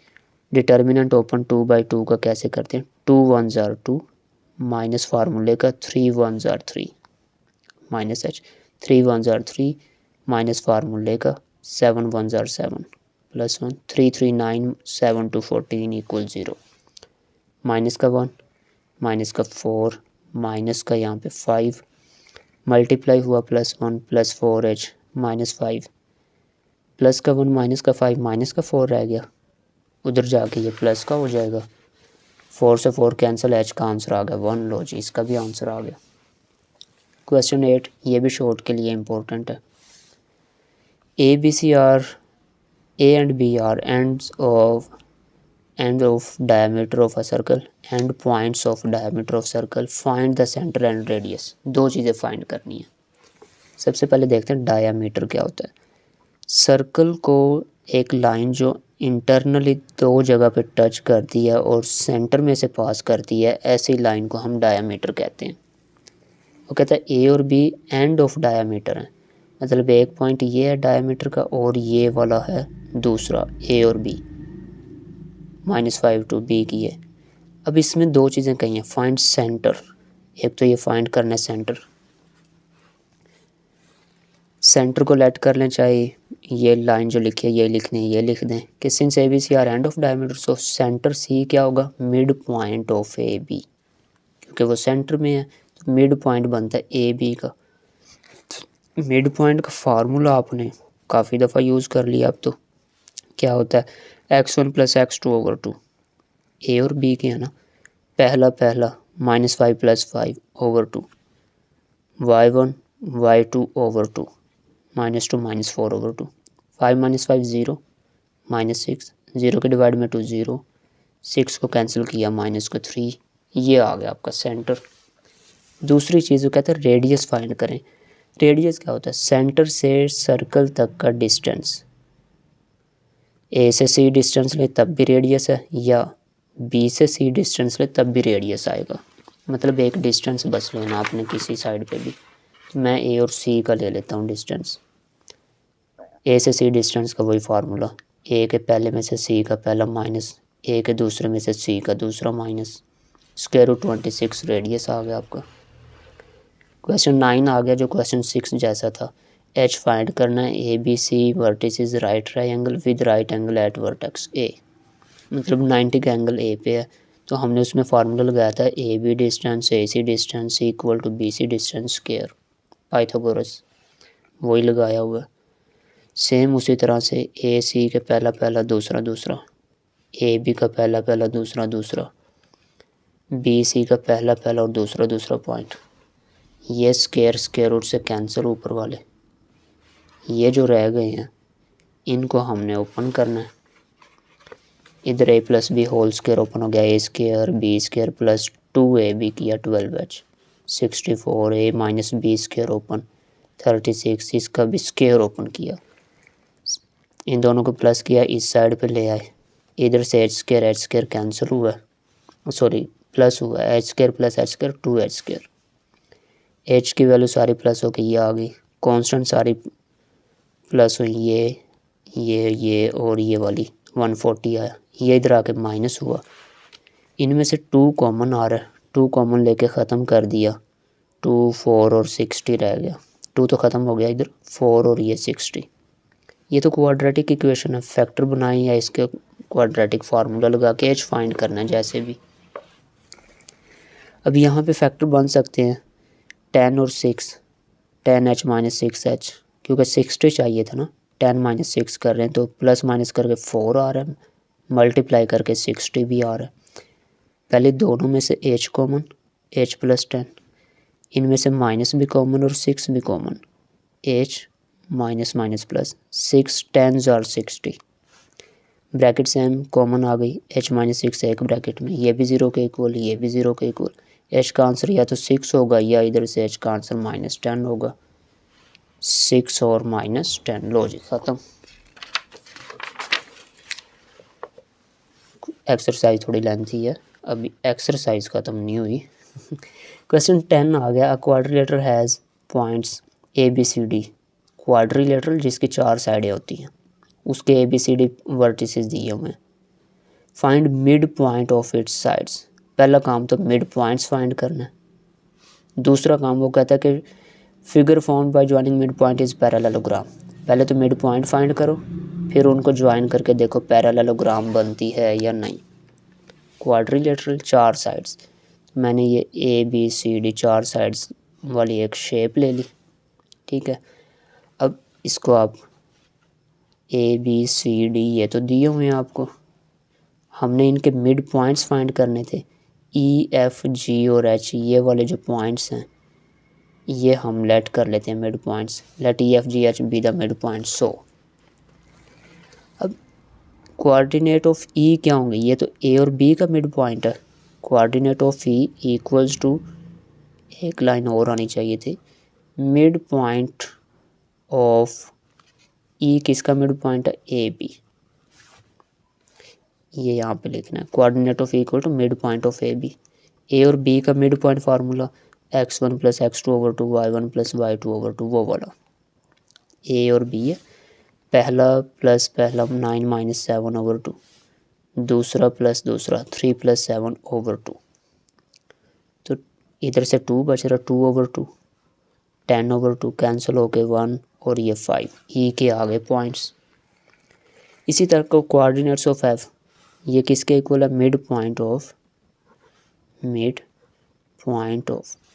S1: डिटर्मिनेंट ओपन 2/2 का कैसे करते हैं? 2 1s are 2, माइनस फार्मूले का 3 1s are 3, minus h, 3 1s are 3, minus फार्मूले का 7 1s are 7, +1, 3 3 9, 7 2 14 इक्वल 0। माइनस का 1, माइनस का 4, माइनस का यहाँ पे 5, मल्टीप्लाई हुआ +1 + 4h -5, प्लस का 1 माइनस का 5 माइनस का 4 रह गया, उधर जाके ये प्लस का हो जाएगा, 4 से 4 कैंसिल, एच का आंसर आ गया 1। लो जी, इसका भी आंसर आ गया। क्वेश्चन 8, ये भी शॉर्ट के लिए इम्पोर्टेंट है। A B C are, A and B are end of diameter of a circle and points of diameter of circle, find the centre and radius. दो चीज़ें फाइंड करनी है। सबसे पहले देखते हैं डायमीटर क्या होता है। सर्कल को एक लाइन जो इंटरनली दो जगह पे टच करती है और सेंटर में से पास करती है, ऐसी लाइन को हम डायमीटर कहते हैं। वो कहता है ए और बी एंड ऑफ डायमीटर है, मतलब एक पॉइंट ये है डायमीटर का और ये वाला है दूसरा, ए और बी, -5 टू बी की है। अब इसमें दो चीज़ें कही हैं, फाइंड सेंटर, एक तो ये फाइंड करना है सेंटर। सेंटर को लेट कर लें, चाहे ये लाइन जो लिखी है ये लिखने ये लिख दें कि since A B C are end of diameter, so centre C क्या होगा? Mid point of A B, क्योंकि वो सेंटर में है तो मिड पॉइंट बनता है ए बी का। मिड पॉइंट का फार्मूला आपने काफ़ी दफ़ा यूज़ कर लिया। अब तो क्या होता है? x1 + x2/2, ए और बी के है ना, पहला -5 + 5/2, y1 y2/2, -2 -4/2, 5 - 5 0, -6, 0 के डिवाइड में 2 0, 6 को कैंसिल किया, -3, ये आ गया आपका सेंटर। दूसरी चीज़ वो कहते हैं रेडियस फाइंड करें। रेडियस क्या होता है? सेंटर से सर्कल तक का डिस्टेंस। ए से सी डिस्टेंस ले तब भी रेडियस है, या बी से सी डिस्टेंस ले तब भी रेडियस आएगा। मतलब एक डिस्टेंस बस लेना आपने किसी साइड पे भी। मैं ए और सी का ले लेता हूँ डिस्टेंस। ए से सी डिस्टेंस का वही फार्मूला, ए के पहले में से सी का पहला माइनस, ए के दूसरे में से सी का दूसरा माइनस, √26 रेडियस आ गया आपका। क्वेश्चन 9 आ गया जो क्वेश्चन 6 जैसा था। एच फाइंड करना है, A B C vertices right triangle with right angle at vertex A, मतलब 90 का एंगल ए पे है, तो हमने उसमें फार्मूला लगाया था A B distance A C distance equal to B C distance square, Pythagoras, वही लगाया हुआ है। सेम उसी तरह से ए सी के पहला दूसरा दूसरा, ए बी का पहला दूसरा दूसरा, बी सी का पहला और दूसरा दूसरा पॉइंट, ये स्क्वायर रूट से कैंसिल ऊपर वाले, ये जो रह गए हैं इनको हमने ओपन करना है। इधर a + b whole square open हो गया, a² b² + 2ab किया 12h, 64 A minus B square open 36, इसका भी स्क्वायर ओपन किया, इन दोनों को प्लस किया, इस साइड पे ले आए, इधर से एच स्क्वायर कैंसिल हुआ, सॉरी प्लस हुआ, H square plus H square 2h², H की वैल्यू सारी प्लस होकर ये आ गई, कांस्टेंट सारी प्लस हुई, ये और ये वाली 140 आया, ये इधर आके माइनस हुआ, इनमें से 2 कॉमन आ रहा है, 2 कॉमन लेके ख़त्म कर दिया, 2 4 और 60 रह गया, 2 तो ख़त्म हो गया, इधर 4 और ये 60, ये तो क्वाड्रेटिक इक्वेशन है, फैक्टर बनाएं या इसके क्वाड्रेटिक फार्मूला लगा के एच फाइंड करना है जैसे भी। अब यहाँ पे फैक्टर बन सकते हैं 10 और 6, 10h माइनस 6h, क्योंकि 60 चाहिए था ना, 10 माइनस 6 कर रहे हैं तो प्लस माइनस करके 4 आ रहा है, मल्टीप्लाई करके 60 भी आ रहा है। पहले दोनों में से h कॉमन, h प्लस 10, इनमें से माइनस भी कॉमन और 6 भी common, h minus minus plus, 6 10s और 60, ब्रैकेट सेम कॉमन आ गई, h माइनस 6 एक ब्रैकेट में, ये भी 0 के इक्वल, ये भी 0 के इक्वल, h का आंसर या तो 6 होगा या इधर से h का आंसर माइनस 10 होगा, 6 और माइनस 10, लॉजिक ख़त्म। एक्सरसाइज थोड़ी लेंथी है, अभी एक्सरसाइज ख़त्म नहीं हुई। क्वेश्चन 10 आ गया, अ quadrilateral has points ABCD, quadrilateral जिसकी 4 साइडें होती हैं, उसके ABCD वर्टिसेस दिए हुए हैं, find mid point of its sides. पहला काम तो मिड पॉइंट्स फाइंड करना है, दूसरा काम वो कहता है कि figure found by joining mid point is parallelogram. पहले तो मिड पॉइंट फाइंड करो, फिर उनको ज्वाइन करके देखो पैरेललोग्राम बनती है या नहीं। क्वाड्रिलेटरल 4 साइड्स, मैंने ये ABCD 4 साइड्स वाली एक शेप ले ली, ठीक है। अब इसको आप ABCD ये तो दिए हुए हैं आपको, हमने इनके मिड पॉइंट्स फाइंड करने थे, EFG और H ये वाले जो पॉइंट्स हैं ये हम लेट कर लेते हैं mid points, let EFGH be the mid point. So अब कोऑर्डिनेट ऑफ E क्या होंगे, ये तो A और B का मिड पॉइंट है, coordinate of E equals to, एक लाइन और आनी चाहिए थी, मिड पॉइंट ऑफ E किसका मिड पॉइंट है, AB, ये यहाँ पे लिखना है, coordinate of E equal to mid point of AB। A और B का mid point formula x1 plus x2 over 2 y1 plus y2 over 2, वो वाला A और B है, पहला प्लस पहला 9 माइनस 7 ओवर 2, दूसरा प्लस दूसरा 3 प्लस 7 ओवर 2, तो इधर से 2 बच रहा, 2 ओवर 2, 10 ओवर 2 कैंसिल होके 1 और ये 5, E के आगे पॉइंट्स। इसी तरह को कोऑर्डिनेट्स ऑफ F, ये किसके इक्वल है, mid point of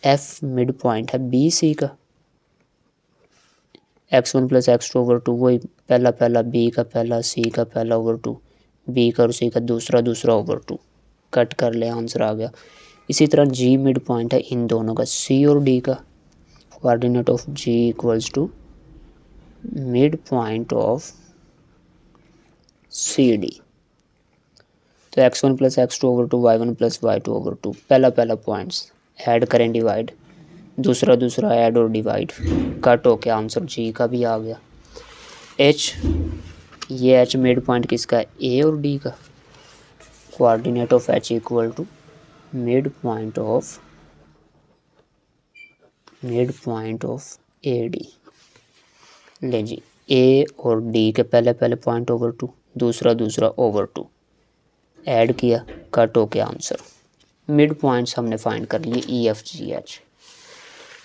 S1: F, mid point है BC का, x1 प्लस x2 ओवर 2, वही पहला पहला, B का पहला, C का पहला ओवर 2, B का और C का दूसरा दूसरा ओवर 2, कट कर ले, आंसर आ गया। इसी तरह G मिड पॉइंट है इन दोनों का, C और D का, coordinate of G equals to mid point of CD, तो x1 plus x2 over 2, y1 plus y2 over 2, पहला पहला पॉइंट्स ऐड करें, डिवाइड, दूसरा दूसरा ऐड और डिवाइड, कट हो के आंसर G का भी आ गया। H, ये H मिड पॉइंट किसका है, A और D का, coordinate of H equal to mid point of AD। ले जी, A और D के पहले पहले पॉइंट ओवर 2, दूसरा दूसरा ओवर 2, ऐड किया, कट हो के आंसर, मिड पॉइंट्स हमने फाइंड कर लिए EFGH।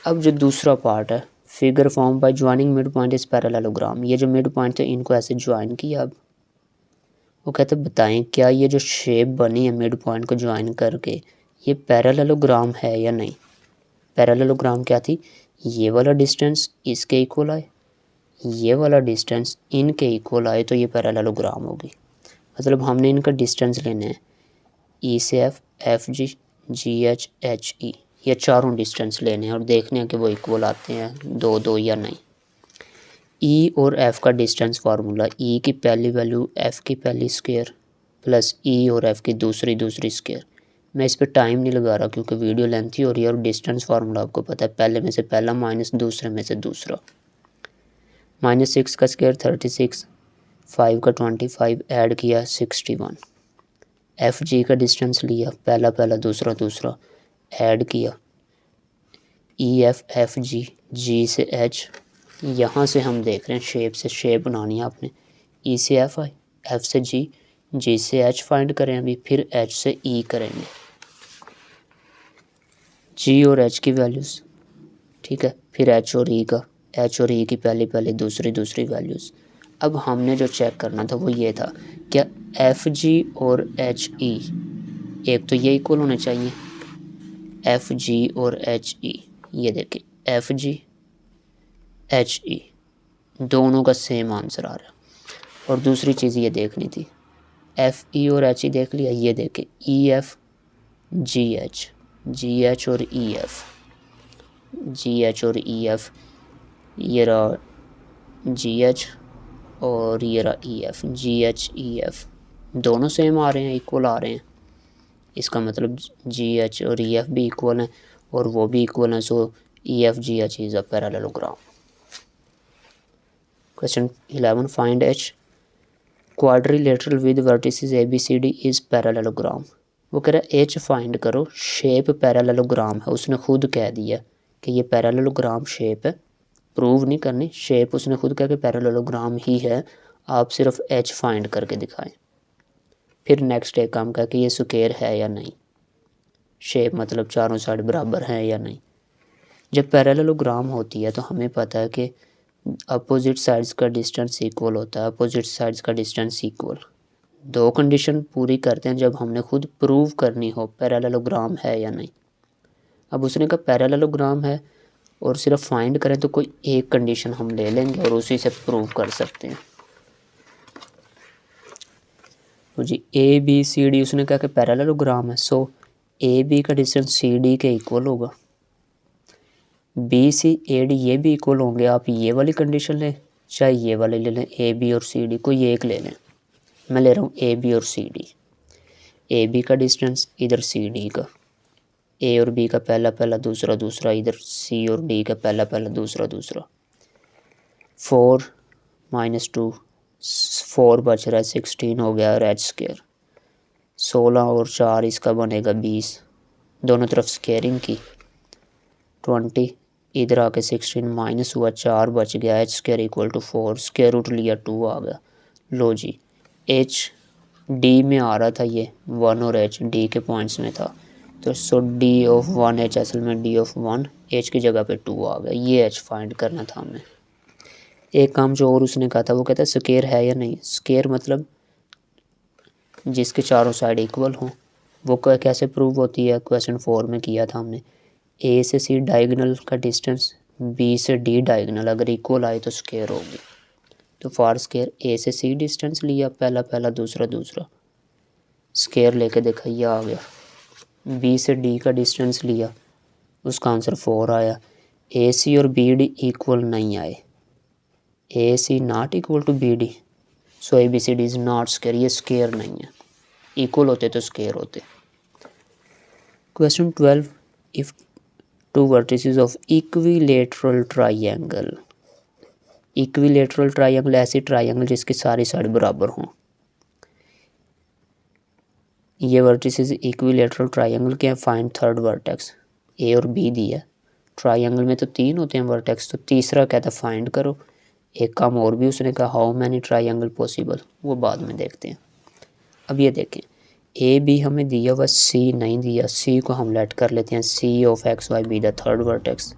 S1: अब जो दूसरा पार्ट है, figure form by joining mid point इस पैरेललोग्राम, ये जो मिड पॉइंट थे इनको ऐसे ज्वाइन किया। अब वो कहते बताएं क्या ये जो शेप बनी है मिड पॉइंट को ज्वाइन करके ये पैरेललोग्राम है या नहीं। पैरेललोग्राम क्या थी, ये वाला डिस्टेंस इसके इक्वल आए, ये वाला डिस्टेंस इनके इक्वल आए तो ये पैरेललोग्राम होगी। मतलब हमने इनका डिस्टेंस लेना है, E से F, FG, GH, HE, ये चारों डिस्टेंस लेने हैं और देखने हैं कि वो इक्वल आते हैं 2 2 या नहीं। E और F का डिस्टेंस फार्मूला, E की पहली वैल्यू F की पहली स्क्वायर प्लस E और F की दूसरी स्क्वायर, मैं इस पर टाइम नहीं लगा रहा क्योंकि वीडियो लेंथी हो रही है और डिस्टेंस फार्मूला आपको पता है, पहले में से पहला माइनस दूसरे में से दूसरा। -6 का स्क्वायर 36, 5 का 25, ऐड किया 61। एफ जी का डिस्टेंस लिया, पहला पहला दूसरा दूसरा, ऐड किया ई एफ जी, जी से एच। यहाँ से हम देख रहे हैं शेप से, शेप बनानी है आपने। ई से एफ आई, एफ से जी, जी से एच फाइंड करें अभी, फिर एच से ई करेंगे। जी और एच की वैल्यूज़, ठीक है, फिर एच और ई का, एच और ई की पहली पहली दूसरी दूसरी वैल्यूज़। अब हमने जो चेक करना था वो ये था, क्या एफ जी और एच ई, एक तो ये इक्वल होने चाहिए, एफ जी और एच ई। ये देखिए एफ जी एच ई दोनों का सेम आंसर आ रहा है। और दूसरी चीज़ ये देखनी थी, एफ ई और एच ई देख लिया, ये देखे ई एफ जी एच, जी एच और ई एफ, जी एच और ई एफ, ये रहा जी एच और ये रहा ई F, G H E F दोनों सेम आ रहे हैं, इक्वल आ रहे हैं। इसका मतलब जी एच और ई एफ भी इक्वल हैं और वो भी इक्वल हैं, so E F G H is a parallelogram. Question 11, find H quadrilateral with vertices A B C D is parallelogram. वो कह रहा है एच फाइंड करो, शेप पैरेललोग्राम है, उसने खुद कह दिया कि ये पैरेललोग्राम शेप है, प्रूव नहीं करनी, शेप उसने खुद कहा कि पैरेललोग्राम ही है, आप सिर्फ एच फाइंड करके दिखाएं। फिर नेक्स्ट एक काम कहा कि ये स्क्वायर है या नहीं, शेप मतलब चारों साइड बराबर हैं या नहीं। जब पैरेललोग्राम होती है तो हमें पता है कि अपोजिट साइड्स का डिस्टेंस इक्वल होता है, अपोजिट साइड्स का डिस्टेंस इक्वल। दो कंडीशन पूरी करते हैं जब हमने खुद प्रूव करनी हो पैरेललोग्राम है या नहीं। अब उसने कहा पैरेललोग्राम है और सिर्फ फाइंड करें तो कोई एक कंडीशन हम ले लेंगे और उसी से प्रूव कर सकते हैं। तो जी ए बी सी डी उसने कहा कि पैरेललोग्राम है, सो ए बी का डिस्टेंस सी डी के इक्वल होगा, बी सी ए डी ये भी इक्वल होंगे। आप ये वाली कंडीशन लें चाहे ये वाले ले लें, ए बी और सी डी कोई एक ले लें। मैं ले रहा हूँ ए बी और सी डी। ए बी का डिस्टेंस इधर सी डी का, ए और बी का पहला पहला दूसरा दूसरा, इधर सी और डी का पहला पहला दूसरा दूसरा। 4 - 2 4 बच रहा है, 16 हो गया और एच स्क्वायर। 16 और 4 इसका बनेगा 20, दोनों तरफ स्क्वेयरिंग की। 20 इधर आके 16 माइनस हुआ, 4 बच गया, H square equal to 4, square root लिया 2 आ गया। लो जी एच डी में आ रहा था, ये 1 और एच डी के पॉइंट्स में था, तो सो डी ऑफ 1 एच असल में डी ऑफ 1 एच की जगह पे 2 आ गया। ये एच फाइंड करना था हमें। एक काम जो और उसने कहा था वो कहता है स्क्वायर है या नहीं। स्क्वायर मतलब जिसके चारों साइड इक्वल हों। वो कैसे प्रूव होती है, क्वेश्चन 4 में किया था हमने। ए से सी डायगोनल का डिस्टेंस, बी से डी डायगोनल अगर इक्वल आए तो स्क्वायर होगी। तो फॉर स्क्वायर ए से सी डिस्टेंस लिया, पहला पहला दूसरा दूसरा, स्क्वायर लेके देखा ये आ गया। बी से डी का डिस्टेंस लिया, उसका आंसर 4 आया। ए सी और बी डी इक्वल नहीं आए, A C not equal to B D, so A B C D is not square, ये स्क्वायर नहीं है। इक्वल होते तो स्क्वायर होते। Question 12, if two vertices of equilateral triangle. Equilateral triangle ऐसी ट्राइंगल जिसकी सारी साइड बराबर हों। ये वर्टिसेस इक्विलेटरल ट्राइंगल के हैं, फाइंड थर्ड वर्टेक्स। ए और बी दिया, ट्राइंगल में तो 3 होते हैं वर्टेक्स, तो तीसरा कहता फाइंड करो। एक काम और भी उसने कहा, हाउ मैनी ट्राइंगल पॉसिबल, वो बाद में देखते हैं। अब ये देखें ए बी हमें दिया हुआ, सी नहीं दिया, सी को हम लेट कर लेते हैं C of X Y be the third vertex.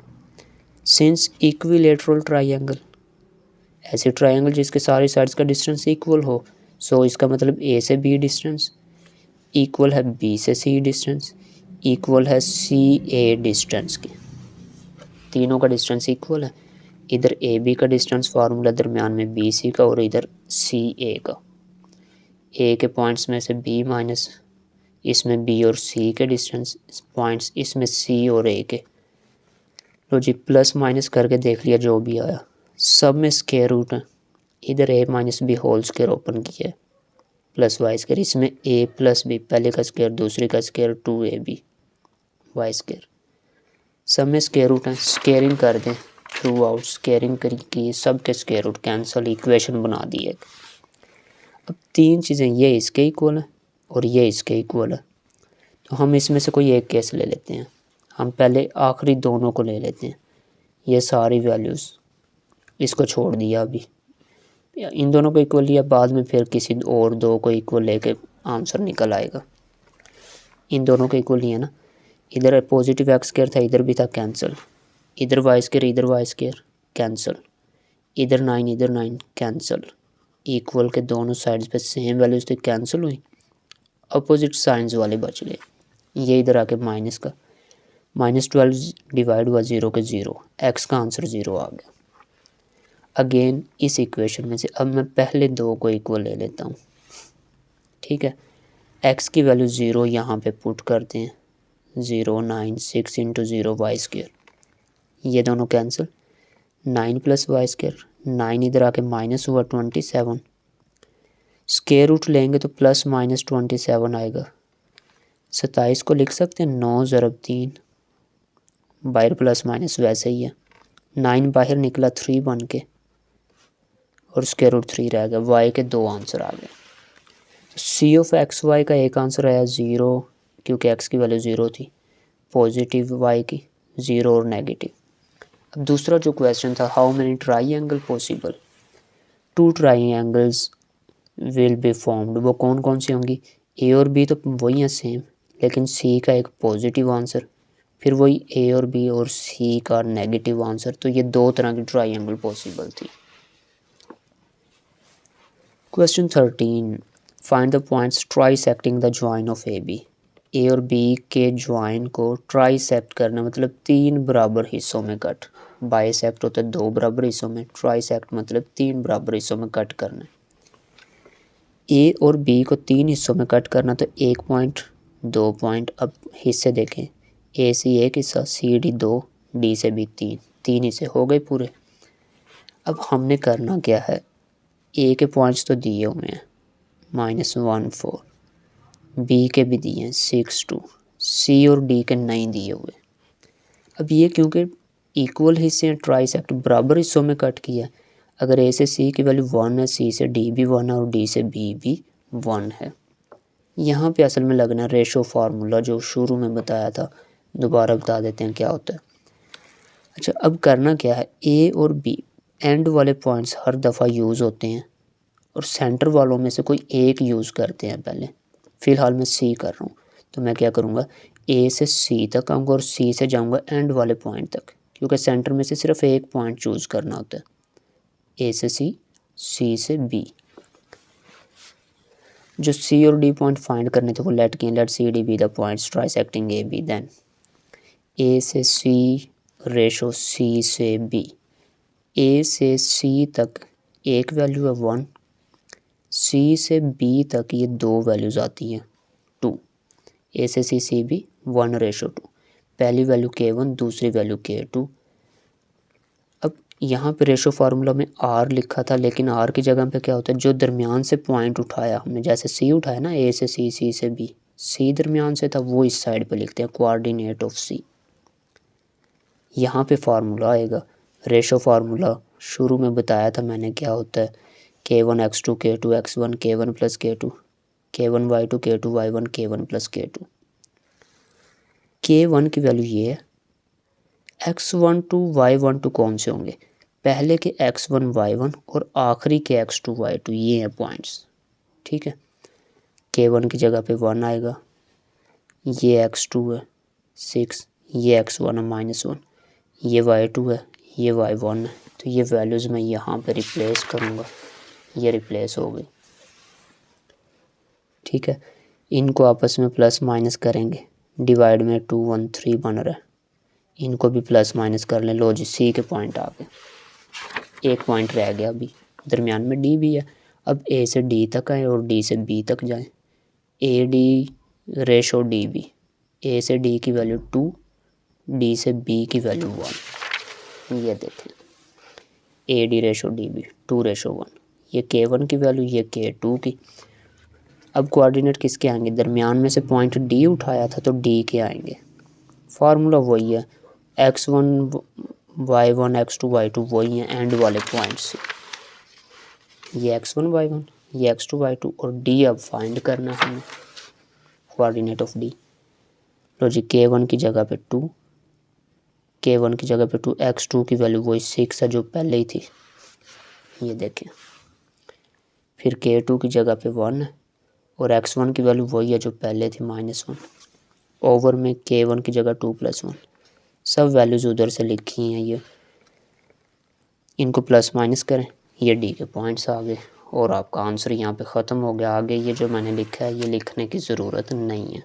S1: Since equilateral triangle, ऐसे ट्राइंगल जिसके सारी साइड्स का डिस्टेंस इक्वल हो, सो इसका मतलब ए से बी डिस्टेंस इक्वल है बी से सी डिस्टेंस इक्वल है सी ए डिस्टेंस के, तीनों का डिस्टेंस इक्वल है। इधर ए बी का डिस्टेंस फार्मूला दरमियान में बी सी का और इधर सी ए का। ए के पॉइंट्स में से बी माइनस इसमें बी और सी के डिस्टेंस पॉइंट्स, इसमें सी और ए के। लो जी प्लस माइनस करके देख लिया, जो भी आया सब में स्क्वायर रूट है। इधर A minus B whole square open किया है, प्लस वाई स्क्वायर, इसमें ए प्लस बी, पहले का स्क्वायर दूसरे का स्क्वायर 2ab वाई स्क्वायर। सब में स्क्वायर रूट है, स्क्वेयरिंग कर दें थ्रू आउट, स्क्वेयरिंग की सब के स्क्वायर रूट कैंसिल, इक्वेशन बना दी है। अब तीन चीज़ें, ये इसके इक्वल है और ये इसके इक्वल है, तो हम इसमें से कोई एक केस ले लेते हैं। हम पहले आखिरी दोनों को ले लेते हैं, ये सारी वैल्यूज़, इसको छोड़ दिया अभी, इन दोनों को इक्वल लिया, बाद में फिर किसी और दो को इक्वल लेके आंसर निकल आएगा। इन दोनों को इक्वल लिया ना, इधर पॉजिटिव एक्स स्क्वायर था, इधर भी था कैंसिल, इधर वाई स्क्वायर इधर वाई स्क्वायर कैंसिल, इधर 9 कैंसिल, इक्वल के दोनों साइड्स पे सेम वैल्यूज थे कैंसिल हुई, अपोजिट साइंस वाले बच गए। ये इधर आके माइनस का -12 डिवाइड हुआ 0 के 0, एक्स का आंसर 0 आ गया। अगेन इस इक्वेशन में से अब मैं पहले दो को इक्वल ले लेता हूँ, ठीक है। एक्स की वैल्यू 0 यहाँ पे पुट करते हैं, 0 9 6 इंटू 0 वाई स्क्वायर, ये दोनों कैंसिल, 9 प्लस वाई स्क्वायर, 9 इधर आके माइनस हुआ 27, स्क्वायर रूट लेंगे तो प्लस माइनस 27 आएगा। 27 को लिख सकते हैं 9 ज़रब 3, बाहर प्लस माइनस वैसे ही है, 9 बाहर निकला 3 बन के और स्क्वायर रूट 3 रह गया, वाई के दो आंसर आ गए। सी ऑफ एक्स वाई का एक आंसर आया 0, क्योंकि एक्स की वैल्यू 0 थी, पॉजिटिव वाई की 0 और नेगेटिव। अब दूसरा जो क्वेश्चन था, how many triangle possible, 2 triangles will be formed, वो कौन कौन सी होंगी, ए और बी तो वही हैं सेम, लेकिन सी का एक पॉजिटिव आंसर, फिर वही ए और बी और सी का नेगेटिव आंसर, तो ये दो तरह की ट्राइंगल पॉसिबल थी। Question 13, find the points trisecting the join of A B, A और बी के जॉइन को ट्राइसेक्ट करना मतलब 3 बराबर हिस्सों में कट, बाइसेक्ट होता है 2 बराबर हिस्सों में, ट्राइसेक्ट मतलब 3 बराबर हिस्सों में कट करना। ए और बी को 3 हिस्सों में कट करना, तो 1 पॉइंट 2 पॉइंट, अब हिस्से देखें, ए से 1 हिस्सा, सी डी 2, डी से भी 3, 3 हिस्से हो गए पूरे। अब हमने करना क्या है, ए के पॉइंट्स तो दिए हुए हैं -1 4, बी के भी दिए हैं 6 2, सी और डी के नहीं दिए हुए। अब ये क्योंकि इक्वल हिस्से हैं, ट्राइसेक्ट बराबर हिस्सों में कट किया है, अगर ए से सी की वैल्यू 1 है, सी से डी भी 1 है और डी से बी भी 1 है। यहाँ पे असल में लगना रेशो फार्मूला जो शुरू में बताया था, दोबारा बता देते हैं क्या होता है। अच्छा, अब करना क्या है, ए और बी एंड वाले पॉइंट्स हर दफ़ा यूज़ होते हैं और सेंटर वालों में से कोई एक यूज़ करते हैं पहले। फ़िलहाल मैं सी कर रहा हूँ, तो मैं क्या करूँगा, ए से सी तक आऊँगा और सी से जाऊँगा एंड वाले पॉइंट तक, क्योंकि सेंटर में से सिर्फ एक पॉइंट चूज़ करना होता है, ए से सी, सी से बी। जो सी और डी पॉइंट फाइंड करने थे वो let C D be the points trisecting A B. Then A से सी रेशो सी से बी, ए से सी तक एक वैल्यू है 1, सी से बी तक ये 2 वैल्यूज़ आती हैं 2, ए से सी सी बी 1:2, पहली वैल्यू K1 दूसरी वैल्यू K2। अब यहाँ पे रेशो फार्मूला में R लिखा था, लेकिन R की जगह पे क्या होता है, जो दरमियान से पॉइंट उठाया हमने, जैसे C उठाया ना, A से C, C से B, C दरमियान से था, वो इस साइड पे लिखते हैं कोऑर्डिनेट ऑफ C। यहाँ पे फार्मूला आएगा, रेशो फार्मूला शुरू में बताया था मैंने क्या होता है, K1 X2 K2 X1 K1 plus K2, K1 Y2 K2 Y1 K1 plus K2। K1 की वैल्यू ये है, X1 टू Y1 टू कौन से होंगे, पहले के X1 Y1 और आखिरी के X2 Y2, ये हैं पॉइंट्स, ठीक है। K1 की जगह पे 1 आएगा, ये X2 है 6, ये X1 है -1, ये Y2 है, ये Y1 है, तो ये वैल्यूज़ मैं यहाँ पे रिप्लेस करूँगा, ये रिप्लेस हो गई, ठीक है। इनको आपस में प्लस माइनस करेंगे, डिवाइड में 2 1 3 बन रहा है, इनको भी प्लस माइनस कर लें, लो जी सी के पॉइंट आ गए, एक पॉइंट रह गया, अभी दरमियान में डी भी है। अब ए से डी तक आए और डी से बी तक जाएं, A D ratio D B, A से डी की वैल्यू 2, डी से बी की वैल्यू 1, ये देखें A D ratio D B 2:1, ये K1 की वैल्यू, ये K2 की, अब कोऑर्डिनेट किसके आएंगे, दरमियान में से पॉइंट डी उठाया था तो डी के आएंगे। फार्मूला वही है, x1 y1 x2 y2 वही हैं एंड वाले पॉइंट्स, ये x1 y1 ये x2 y2 और d अब फाइंड करना है हमें, कोऑर्डिनेट ऑफ d। लो जी, k1 की जगह पे 2, k1 की जगह पे 2, x2 की वैल्यू वही 6 है जो पहले ही थी, ये देखें। फिर k2 की जगह पे 1 है और x1 की वैल्यू वही है जो पहले थी -1, ओवर में k1 की जगह 2 + 1, सब वैल्यूज़ उधर से लिखी हैं, ये इनको प्लस माइनस करें, ये डी के पॉइंट्स आ गए और आपका आंसर यहाँ पे ख़त्म हो गया। आगे ये जो मैंने लिखा है ये लिखने की ज़रूरत नहीं है।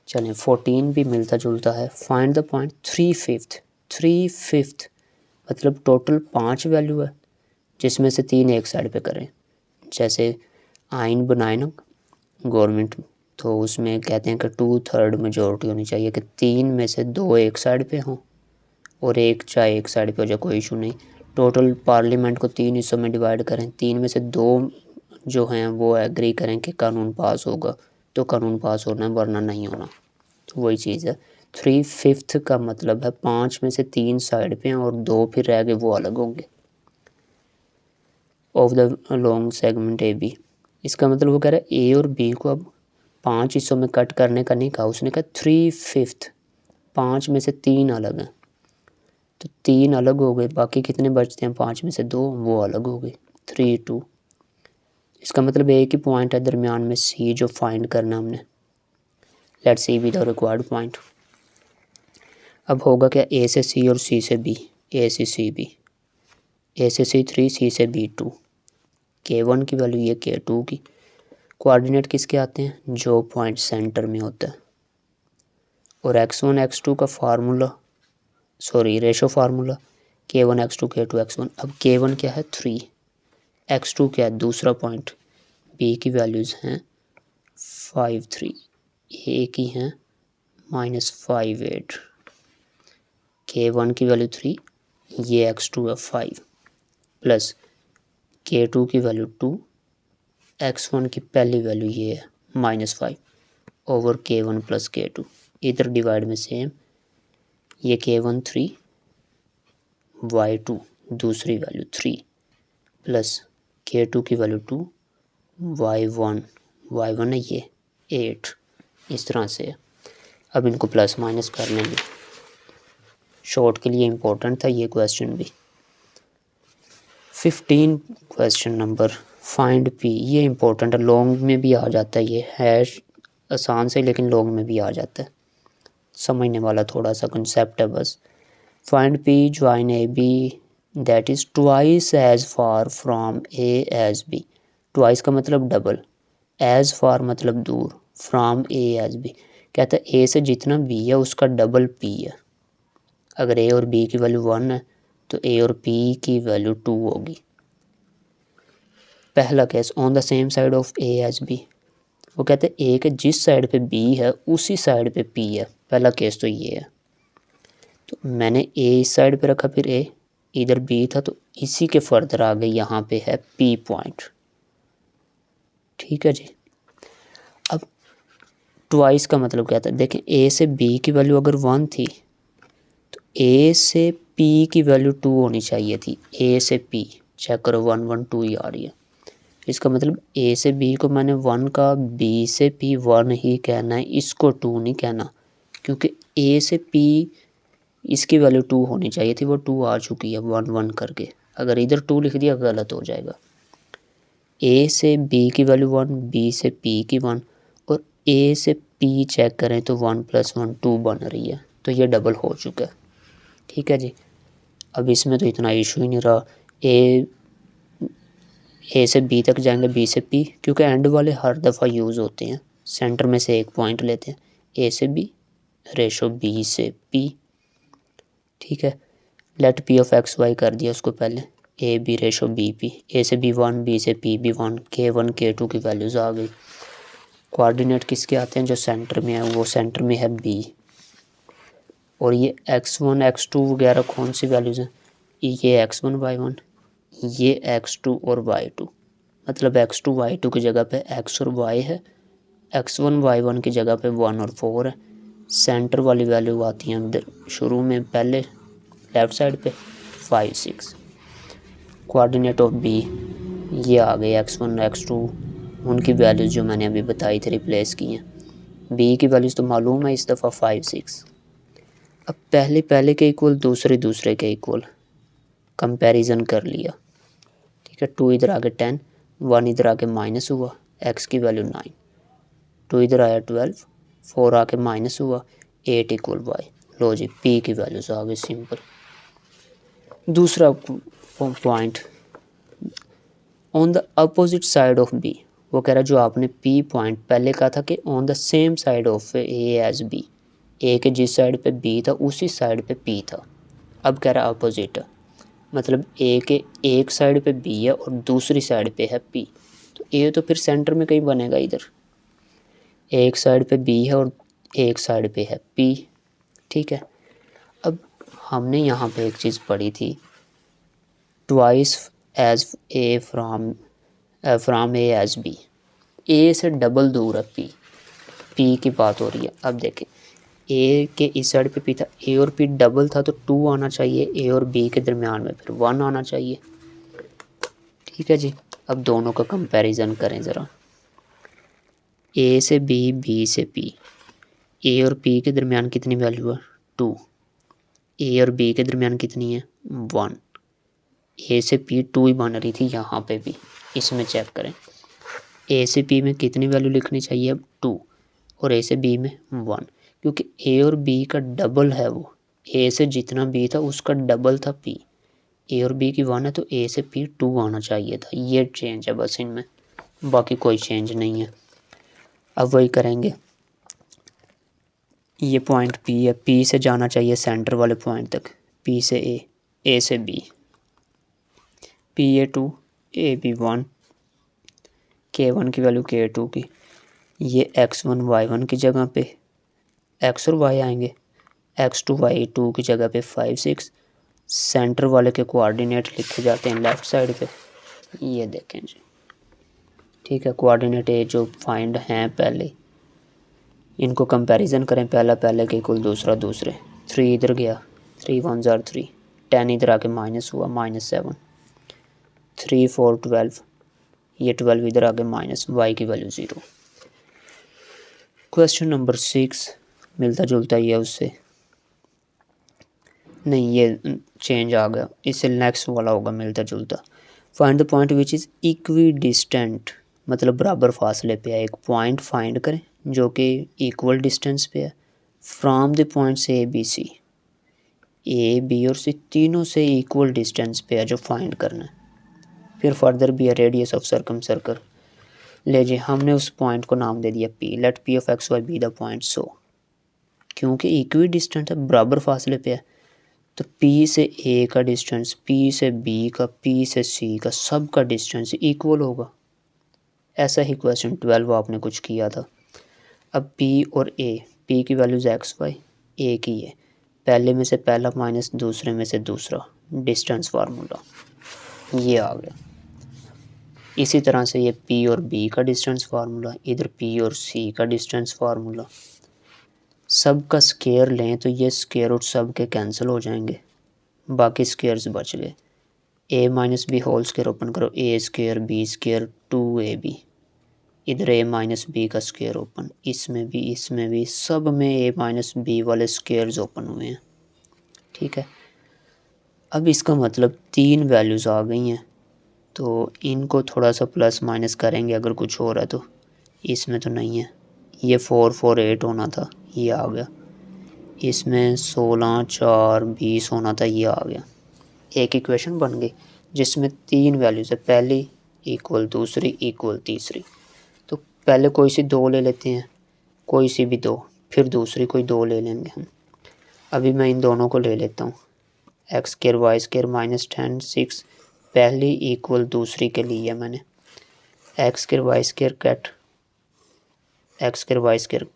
S1: चलें 14 भी मिलता जुलता है। फाइंड द पॉइंट 3/5, 3/5 मतलब टोटल 5 वैल्यू है जिसमें से 3 एक साइड पे करें। जैसे आइन बनाए ना गवर्नमेंट, तो उसमें कहते हैं कि 2/3 मेजॉरिटी होनी चाहिए, कि 3 में से 2 एक साइड पे हों और एक चाहे एक साइड पे हो जाए, कोई इशू नहीं। टोटल पार्लियामेंट को 3 हिस्सों में डिवाइड करें, 3 में से 2 जो हैं वो एग्री करें कि कानून पास होगा तो कानून पास होना है, वरना नहीं होना। तो वही चीज़ है। 3/5 का मतलब है 5 में से 3 साइड पे हैं और 2 फिर रह गए, वो अलग होंगे। Of the long segment A B, इसका मतलब वो कह रहा है ए और बी को अब 5 हिस्सों में कट करने का नहीं कहा, उसने कहा 3/5, 5 में से 3 अलग हैं तो 3 अलग हो गए, बाकी कितने बचते हैं 5 में से 2, वो अलग हो गए 3/2। इसका मतलब एक ही पॉइंट है दरमियान में सी जो फाइंड करना हमने। Let C be the required point. अब होगा क्या, ए से सी और सी से बी, ए से सी बी, ए से सी 3, सी से बी 2, k1 की वैल्यू ये k2 की। कोऑर्डिनेट किसके आते हैं, जो पॉइंट सेंटर में होता है। और x1 x2 का formula, sorry ratio formula, k1 x2 k2 x1। अब k1 क्या है 3, x2 क्या है दूसरा पॉइंट, b की वैल्यूज़ हैं 5 3, a की हैं -5 8, k1 की वैल्यू 3, ये x2 है 5 प्लस k2 की वैल्यू 2, x1 की पहली वैल्यू ये है -5 ओवर k1 + k2। इधर डिवाइड में सेम, ये k1 3, y2 दूसरी वैल्यू 3 प्लस k2 की वैल्यू 2, y1 है ये 8, इस तरह से। अब इनको प्लस माइनस कर लेंगे, शॉर्ट के लिए इम्पोर्टेंट था ये क्वेश्चन भी। 15 क्वेश्चन नंबर फाइंड पी, ये इम्पोर्टेंट है, लॉन्ग में भी आ जाता है, ये है आसान से लेकिन लॉन्ग में भी आ जाता है, समझने वाला थोड़ा सा कंसेप्ट है बस। Find P join A B that is twice as far from A as B. Twice का मतलब डबल, एज फार मतलब दूर, फ्रॉम ए एज बी कहता है ए से जितना बी है उसका डबल पी है। अगर ए और बी की वैल्यू 1 है तो ए और पी की वैल्यू 2 होगी। पहला case on the same side of A as B, वो कहते हैं ए के जिस साइड पे बी है उसी साइड पे पी है। पहला केस तो ये है, तो मैंने ए इस साइड पे रखा, फिर ए इधर बी था तो इसी के फर्दर आगे यहाँ पे है पी पॉइंट, ठीक है जी। अब ट्वाइस का मतलब क्या था, देखें ए से बी की वैल्यू अगर 1 थी तो ए से पी की वैल्यू 2 होनी चाहिए थी। ए से पी चेक करो 1 1 2 ही आ रही है, इसका मतलब ए से बी को मैंने 1 का, बी से पी 1 ही कहना है, इसको 2 नहीं कहना, क्योंकि ए से पी इसकी वैल्यू 2 होनी चाहिए थी, वो 2 आ चुकी है 1 1 करके। अगर इधर 2 लिख दिया गलत हो जाएगा। ए से बी की वैल्यू 1, बी से पी की 1 और ए से पी चेक करें तो 1 + 1 2 बन रही है, तो ये डबल हो चुका है, ठीक है जी। अब इसमें तो इतना इशू ही नहीं रहा, ए से बी तक जाएंगे, बी से पी, क्योंकि एंड वाले हर दफ़ा यूज़ होते हैं। सेंटर में से एक पॉइंट लेते हैं, ए से बी रेशो बी से पी, ठीक है। Let P of X Y कर दिया उसको पहले, A B ratio B P, A से बी 1, बी से पी भी 1, k1 k2 की वैल्यूज़ आ गई। कोऑर्डिनेट किसके आते हैं, जो सेंटर में है, वो सेंटर में है बी। और ये x1 x2 वगैरह कौन सी वैल्यूज़ हैं, ये x1 y1, ये x2 और y2, मतलब x2 y2 की जगह पे x और y है, x1 y1 की जगह पे 1 और 4 है। सेंटर वाली वैल्यू आती है अंदर शुरू में पहले लेफ़्ट साइड पे 5 6। कोऑर्डिनेट ऑफ बी ये आ गए x1 x2, उनकी वैल्यूज़ जो मैंने अभी बताई थी रिप्लेस की हैं। बी की वैल्यूज़ तो मालूम है इस दफ़ा 5 6। अब पहले के इक्वल दूसरे के इक्वल कंपैरिजन कर लिया, ठीक है। 2 इधर आके 10, 1 इधर आके माइनस हुआ, x की वैल्यू 9, 2 इधर आया 12, 4 आके माइनस हुआ, 8 इक्वल y। लो जी p की वैल्यूज आ गई सिंपल। दूसरा point on the opposite side of b, वो कह रहा है जो आपने p पॉइंट पहले कहा था कि on the same side of a as b, a के जिस साइड पे b था उसी साइड पे p था। अब कह रहा है अपोजिट, मतलब a के एक साइड पे b है और दूसरी साइड पे है p, तो a तो फिर सेंटर में कहीं बनेगा इधर। एक साइड पे b है और एक साइड पे है p, ठीक है। अब हमने यहाँ पे एक चीज़ पढ़ी थी, twice as A from A as b, a से डबल दूर है p की बात हो रही है। अब देखें a के इस साइड पे p था, a और p डबल था तो 2 आना चाहिए, a और b के दरमियान में फिर 1 आना चाहिए, ठीक है जी। अब दोनों का कंपैरिजन करें ज़रा, a से b, b से p, a और p के दरमियान कितनी वैल्यू है 2, a और b के दरमियान कितनी है 1, a से p 2 ही बन रही थी यहाँ पे भी, इसमें चेक करें a से p में कितनी वैल्यू लिखनी चाहिए अब 2 और a से b में 1, क्योंकि a और b का डबल है, वो a से जितना b था उसका डबल था p, a और b की 1 है तो a से p 2 आना चाहिए था। ये चेंज है बस इनमें, बाकी कोई चेंज नहीं है। अब वही करेंगे, ये पॉइंट P है, P से जाना चाहिए सेंटर वाले पॉइंट तक, P से A से B, PA2 AB1, K1 की वैल्यू K2 की, ये x1 y1 की जगह पे x और y आएंगे, x2 y2 की जगह पे 5 6, सेंटर वाले के कोऑर्डिनेट लिखे जाते हैं लेफ़्ट साइड पे, ये देखें जी, ठीक है। कोऑर्डिनेट ए जो फाइंड हैं पहले, इनको कंपैरिजन करें, पहला पहले के इक्वल दूसरा दूसरे, 3 इधर गया, 3 1 ज़ार 3, 10 इधर आके माइनस हुआ -7, 3 4 12, ये 12 इधर आके माइनस, y की वैल्यू 0। क्वेश्चन नंबर 6 मिलता जुलता ही है उससे, नहीं ये चेंज आ गया, इससे नेक्स्ट वाला होगा मिलता जुलता। Find the point which is equi distant, मतलब बराबर फासले पे है, एक पॉइंट फाइंड करें जो कि इक्वल डिस्टेंस पे है from the points A B C, A B और सी तीनों से इक्वल डिस्टेंस पे है जो फाइंड करना है। फिर फर्दर भी है रेडियस ऑफ सर्कम सर्कल। ले जी हमने उस पॉइंट को नाम दे दिया P, let P of X Y be the point so, क्योंकि इक्वी डिस्टेंस है बराबर फासले पे है तो P से A का डिस्टेंस, P से B का, P से C का, सब का डिस्टेंस इक्वल होगा। ऐसा ही क्वेश्चन 12 आपने कुछ किया था। अब P और A, P की वैल्यूज़ एक्स वाई, A की है, पहले में से पहला माइनस दूसरे में से दूसरा, डिस्टेंस फार्मूला ये आ गया। इसी तरह से ये P और B का डिस्टेंस फार्मूला, इधर P और C का डिस्टेंस फार्मूला, सब का स्केयर लें तो ये स्केयर रूट सब के कैंसिल हो जाएंगे, बाकी स्केयर्स बच गए। a minus B whole square open करो, a square b square 2ab, इधर a माइनस बी का स्केयर ओपन, इसमें भी सब में a माइनस बी वाले स्केयर्स ओपन हुए हैं, ठीक है। अब इसका मतलब 3 वैल्यूज़ आ गई हैं, तो इनको थोड़ा सा प्लस माइनस करेंगे अगर कुछ हो रहा है तो, इसमें तो नहीं है, ये 4 4 8 होना था, ये आ गया, इसमें 16 4 20 होना था, ये आ गया। एक इक्वेशन बन गई जिसमें 3 वैल्यूज़ है, पहली इक्वल दूसरी इक्वल तीसरी। तो पहले कोई सी 2 ले लेते हैं, कोई सी भी 2, फिर दूसरी कोई 2 ले लेंगे हम। अभी मैं इन दोनों को ले लेता हूँ, X square Y square minus 10 6, पहली इक्वल दूसरी के लिए है मैंने, X square Y square cut, X square Y square,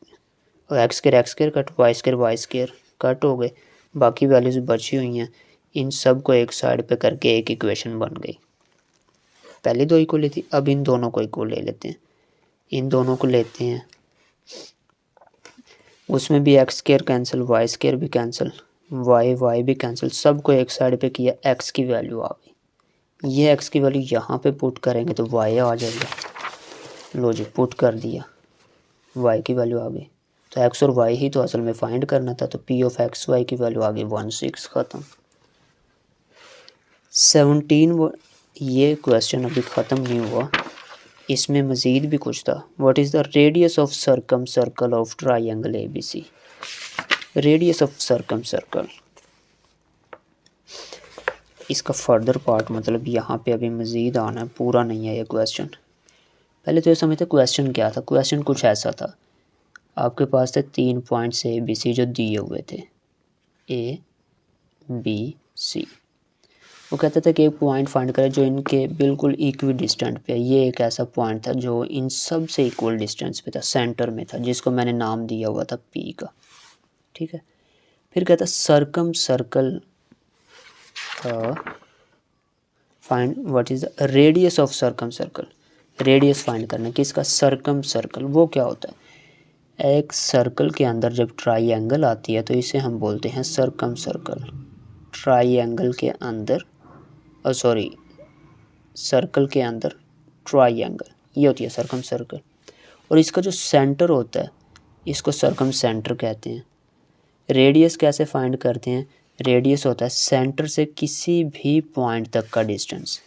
S1: X square cut, Y square cut हो गए, बाकी वैल्यूज़ बची हुई हैं, इन सब को एक साइड पे करके एक इक्वेशन बन गई। पहले दो इक्वल ली थी, अब इन दोनों को इक्वल ले लेते हैं, इन दोनों को लेते हैं, उसमें भी X square cancel, Y square भी कैंसिल, वाई भी कैंसिल, सबको एक साइड पे किया, एक्स की वैल्यू आ गई। ये एक्स की वैल्यू यहाँ पे पुट करेंगे तो वाई आ जाएगा, लो जी पुट कर दिया, वाई की वैल्यू आ गई। तो एक्स और वाई ही तो असल में फाइंड करना था, तो पी ऑफ एक्स वाई की वैल्यू आ गई 16, ख़त्म। 17 ये क्वेश्चन अभी ख़त्म नहीं हुआ, इसमें मज़ीद भी कुछ था। What is the radius of circumcircle of triangle A B C. Radius of circumcircle, इसका फर्दर पार्ट मतलब यहाँ पे अभी मज़ीद आना है, पूरा नहीं है ये क्वेश्चन। पहले तो ये समझते क्वेश्चन क्या था। क्वेश्चन कुछ ऐसा था, आपके पास थे 3 पॉइंट्स ए बी सी जो दिए हुए थे, ए बी सी। वो कहता था कि एक पॉइंट फाइंड करें जो इनके बिल्कुल इक्वी डिस्टेंट पे है। ये एक ऐसा पॉइंट था जो इन सब से इक्वल डिस्टेंस पे था, सेंटर में था, जिसको मैंने नाम दिया हुआ था पी का, ठीक है। फिर कहता circum circle find what is the radius of circum circle. Radius find करना किसका, सर्कम सर्कल। वो क्या होता है, एक सर्कल के अंदर जब ट्राइंगल आती है तो इसे हम बोलते हैं सर्कम सर्कल। ट्राइंगल के अंदर सॉरी सर्कल के अंदर ट्राइंगल, ये होती है सर्कम सर्कल। और इसका जो सेंटर होता है इसको सर्कम सेंटर कहते हैं। रेडियस कैसे फाइंड करते हैं, रेडियस होता है सेंटर से किसी भी पॉइंट तक का डिस्टेंस।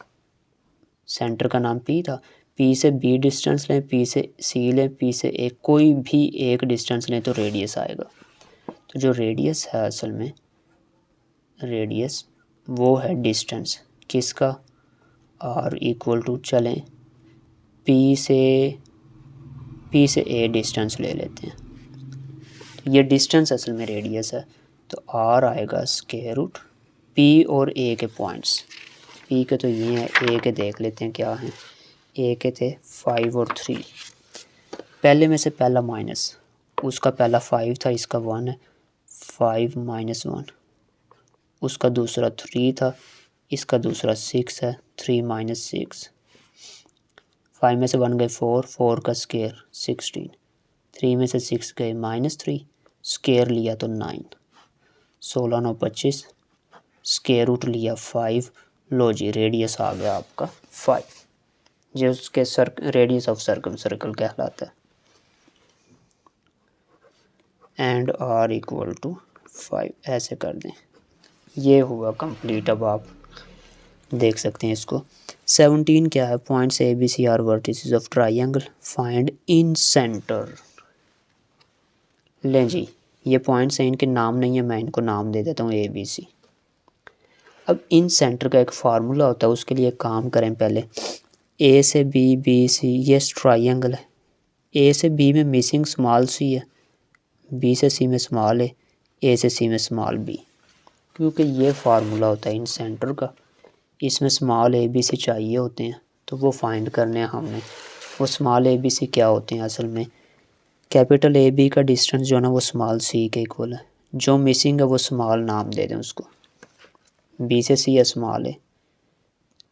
S1: सेंटर का नाम पी था, पी से बी डिस्टेंस लें, पी से सी लें, पी से ए, कोई भी एक डिस्टेंस लें तो रेडियस आएगा। तो जो रेडियस है असल में, रेडियस वो है डिस्टेंस किसका, आर इक्वल टू चलें पी से ए डिस्टेंस ले लेते हैं, तो ये डिस्टेंस असल में रेडियस है। तो आर आएगा स्क्वायर रूट पी और ए के पॉइंट्स, पी के तो ये हैं, ए के देख लेते हैं क्या हैं। ए के थे 5 और 3, पहले में से पहला माइनस, उसका पहला 5 था, इसका 1 है, 5 माइनस 1। उसका दूसरा 3 था, इसका दूसरा 6 है, 3 माइनस 6। 5 में से 1 गए 4, 4 का स्क्वायर 16, 3 में से 6 गए -3, स्क्वायर लिया तो 9, 16 9 25, स्क्वायर रूट लिया 5। लो जी रेडियस आ गया आपका 5, जो उसके रेडियस ऑफ सर्कम सर्कल कहलाता है। एंड आर इक्वल टू 5 ऐसे कर दें, ये हुआ कंप्लीट। अब आप देख सकते हैं इसको। 17 क्या है, points A B C are vertices of triangle, find incentre. लें जी ये पॉइंट्स हैं, इनके नाम नहीं है, मैं इनको नाम दे देता हूँ ए बी सी। अब इन सेंटर का एक फार्मूला होता है, उसके लिए काम करें पहले। ए से बी, बी सी, ये ट्राइंगल है, ए से बी में मिसिंग स्मॉल सी है, बी से सी में स्मॉल है, ए से सी में स्मॉल बी, क्योंकि ये फार्मूला होता है इन सेंटर का। इसमें स्मॉल ए बी सी चाहिए होते हैं, तो वो फाइंड करने हैं हमने। वो स्मॉल ए बी सी क्या होते हैं, असल में कैपिटल ए बी का डिस्टेंस जो है ना वो स्मॉल सी के इक्वल है। जो मिसिंग है वो स्मॉल नाम दे दें उसको, बी से सी है स्मॉल है,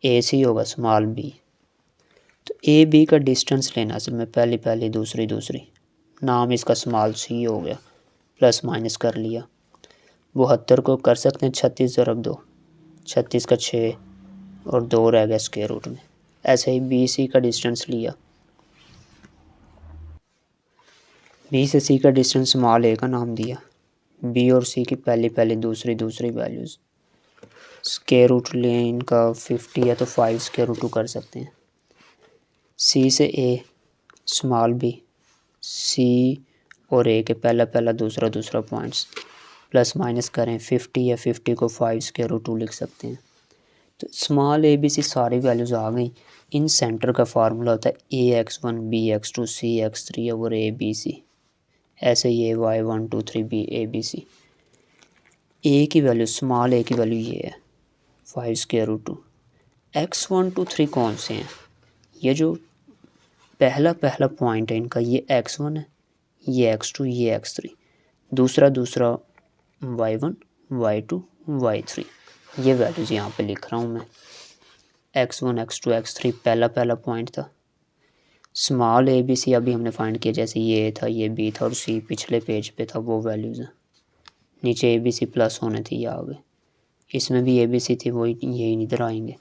S1: ए सी होगा स्मॉल बी। तो ए बी का डिस्टेंस लेना असल में, पहली दूसरी दूसरी, नाम इसका स्मॉल सी हो गया, प्लस माइनस कर लिया। 72 को कर सकते हैं 36 ज़रब 2, 36 का 6 और 2 रह गया स्क्वायर रूट में। ऐसे ही बी सी का डिस्टेंस लिया, बी से सी का डिस्टेंस स्मॉल ए का नाम दिया, बी और सी की पहली दूसरी वैल्यूज़, स्क्वायर रूट लें इनका 50 है तो 5 स्क्वायर रूट 2 कर सकते हैं। सी से ए स्मॉल बी, सी और ए के पहला दूसरा पॉइंट्स, प्लस माइनस करें 50 है, 50 को 5 स्क्वायर रूट 2 लिख सकते हैं। तो स्मॉल ए बी सी सारी वैल्यूज़ आ गई। इन सेंटर का फार्मूला होता है AX1 BX2 CX3 over ABC, ऐसे ये Y1 2 3 B ABC। ए की वैल्यू, स्मॉल ए की वैल्यू ये है 5 स्क्वायर रूट 2। X1 2 3 कौन से हैं, ये जो पहला पॉइंट है इनका, ये X1 है, ये X2, ये X3, दूसरा Y1 Y2 Y3, ये वैल्यूज़ यहाँ पे लिख रहा हूँ मैं। x1 x2 x3 पहला पॉइंट था। स्मॉल ए बी सी अभी हमने फाइंड किया, जैसे ये था, ये बी था और सी पिछले पेज पे था, वो वैल्यूज़ हैं। नीचे ए बी सी प्लस होने थी, ये आ गए। इसमें भी ए बी सी थी, वही यही इधर आएंगे।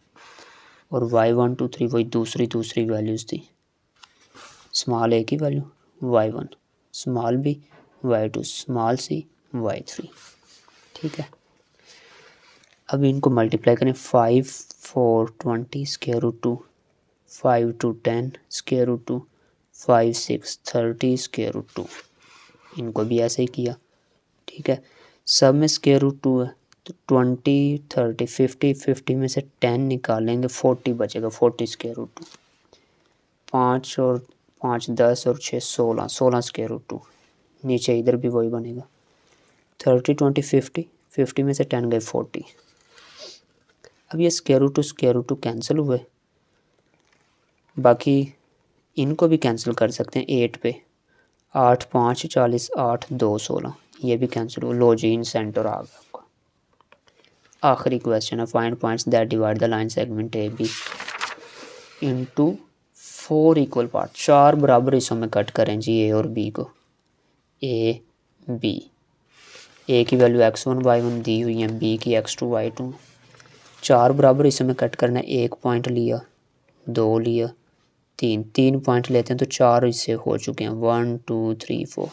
S1: और y1 2 3 वही दूसरी वैल्यूज़ थी। स्मॉल ए की value y1, small B y2, small C y3। ठीक है, अब इनको मल्टीप्लाई करें। 5 4 20 square root 2, 5 2 10 square root 2, 5 6 30 square root 2। इनको भी ऐसे ही किया। ठीक है, सब में स्क्वायर रूट 2 है तो 20 30 50 में से 10 निकालेंगे, 40 बचेगा, 40 स्क्वायर रूट 2। 5 और 5 10 और 6 16 स्क्वायर रूट 2। नीचे इधर भी वही बनेगा। 30 20 50 में से 10 गए 40। अब ये स्क्वायर रूट 2 कैंसिल हुए, बाकी इनको भी कैंसिल कर सकते हैं 8 पे। 8 5 40, 8 2 16, ये भी कैंसिल हो। लो जी, इन सेंटर आ गया आपका। आखिरी क्वेश्चन है, find points that divide the line segment A B into 4 equal part. 4 बराबर हिस्सों में कट करें जी ए और बी को। ए बी, ए की वैल्यू x1 y1 दी हुई है, बी की x2 y2। 4 बराबर हिस्सों में कट करना है। 1 पॉइंट लिया, 2 लिया, 3 पॉइंट लेते हैं तो 4 हिस्से हो चुके हैं। 1 2 3 4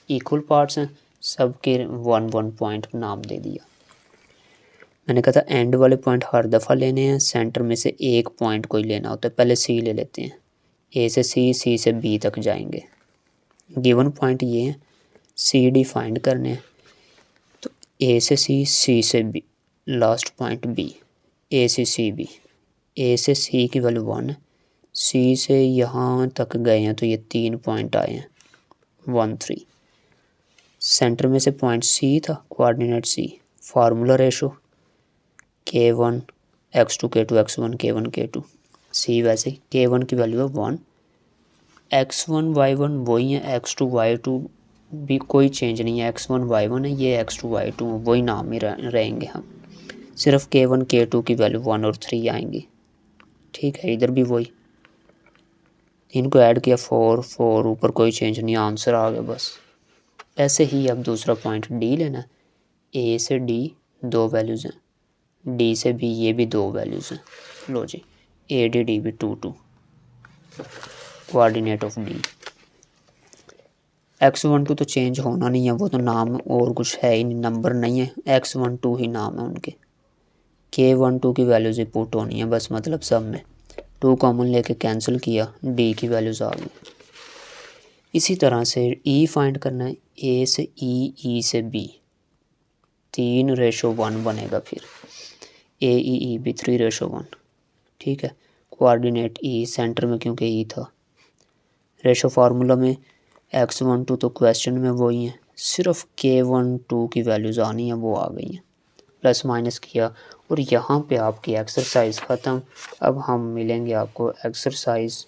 S1: इक्वल पार्ट्स हैं, सबके 1 पॉइंट नाम दे दिया। मैंने कहा था एंड वाले पॉइंट हर दफ़ा लेने हैं, सेंटर में से एक पॉइंट कोई लेना होता है। पहले सी ले लेते हैं, ए से सी, सी से बी तक जाएंगे। गिवन पॉइंट ये हैं, सी डी फाइंड करने हैं तो ए से सी, सी से B, last point B, A C B. A से सी की वैल्यू 1 है, सी से यहाँ तक गए हैं तो ये 3 पॉइंट आए हैं, 1 3। सेंटर में से पॉइंट सी था, coordinate C. Formula ratio K1 x2 K2 x1 K1 K2, C वैसे K1 की वैल्यू है 1। x1 y1 वही है, x2 y2 भी कोई चेंज नहीं है, x1 y1 है, ये x2 y2 वही नाम ही रहेंगे हम। सिर्फ K1 K2 की वैल्यू 1 और 3 आएंगी। ठीक है, इधर भी वही, इनको ऐड किया 4 4, ऊपर कोई चेंज नहीं, आंसर आ गया बस। ऐसे ही अब दूसरा पॉइंट डी लेना। ए से डी 2 वैल्यूज़ हैं, डी से बी ये भी 2 वैल्यूज़ हैं। लो जी, ए डी डी भी 2 2, कोऑर्डिनेट ऑफ डी। x12 तो चेंज होना नहीं है, वो तो नाम और कुछ है ही नहीं, नंबर नहीं है, x12 ही नाम है उनके। K12 की वैल्यूज़ ही पुट होनी है बस, मतलब सब में 2 कॉमन लेके कैंसिल किया, डी की वैल्यूज़ आ गई। इसी तरह से ई फाइंड करना है, ए से ई से बी 3:1 बनेगा, फिर ए बी 3:1। ठीक है, कोऑर्डिनेट ई, सेंटर में क्योंकि ई था। रेशो फार्मूला में x12 तो क्वेश्चन में वही है, सिर्फ K12 की वैल्यूज़ आनी है, वो आ गई हैं। प्लस माइनस किया और यहाँ पे आपकी एक्सरसाइज ख़त्म। अब हम मिलेंगे आपको एक्सरसाइज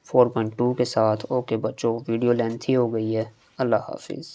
S1: 4.2 के साथ। ओके बच्चों, वीडियो लेंथी हो गई है। अल्लाह हाफिज़।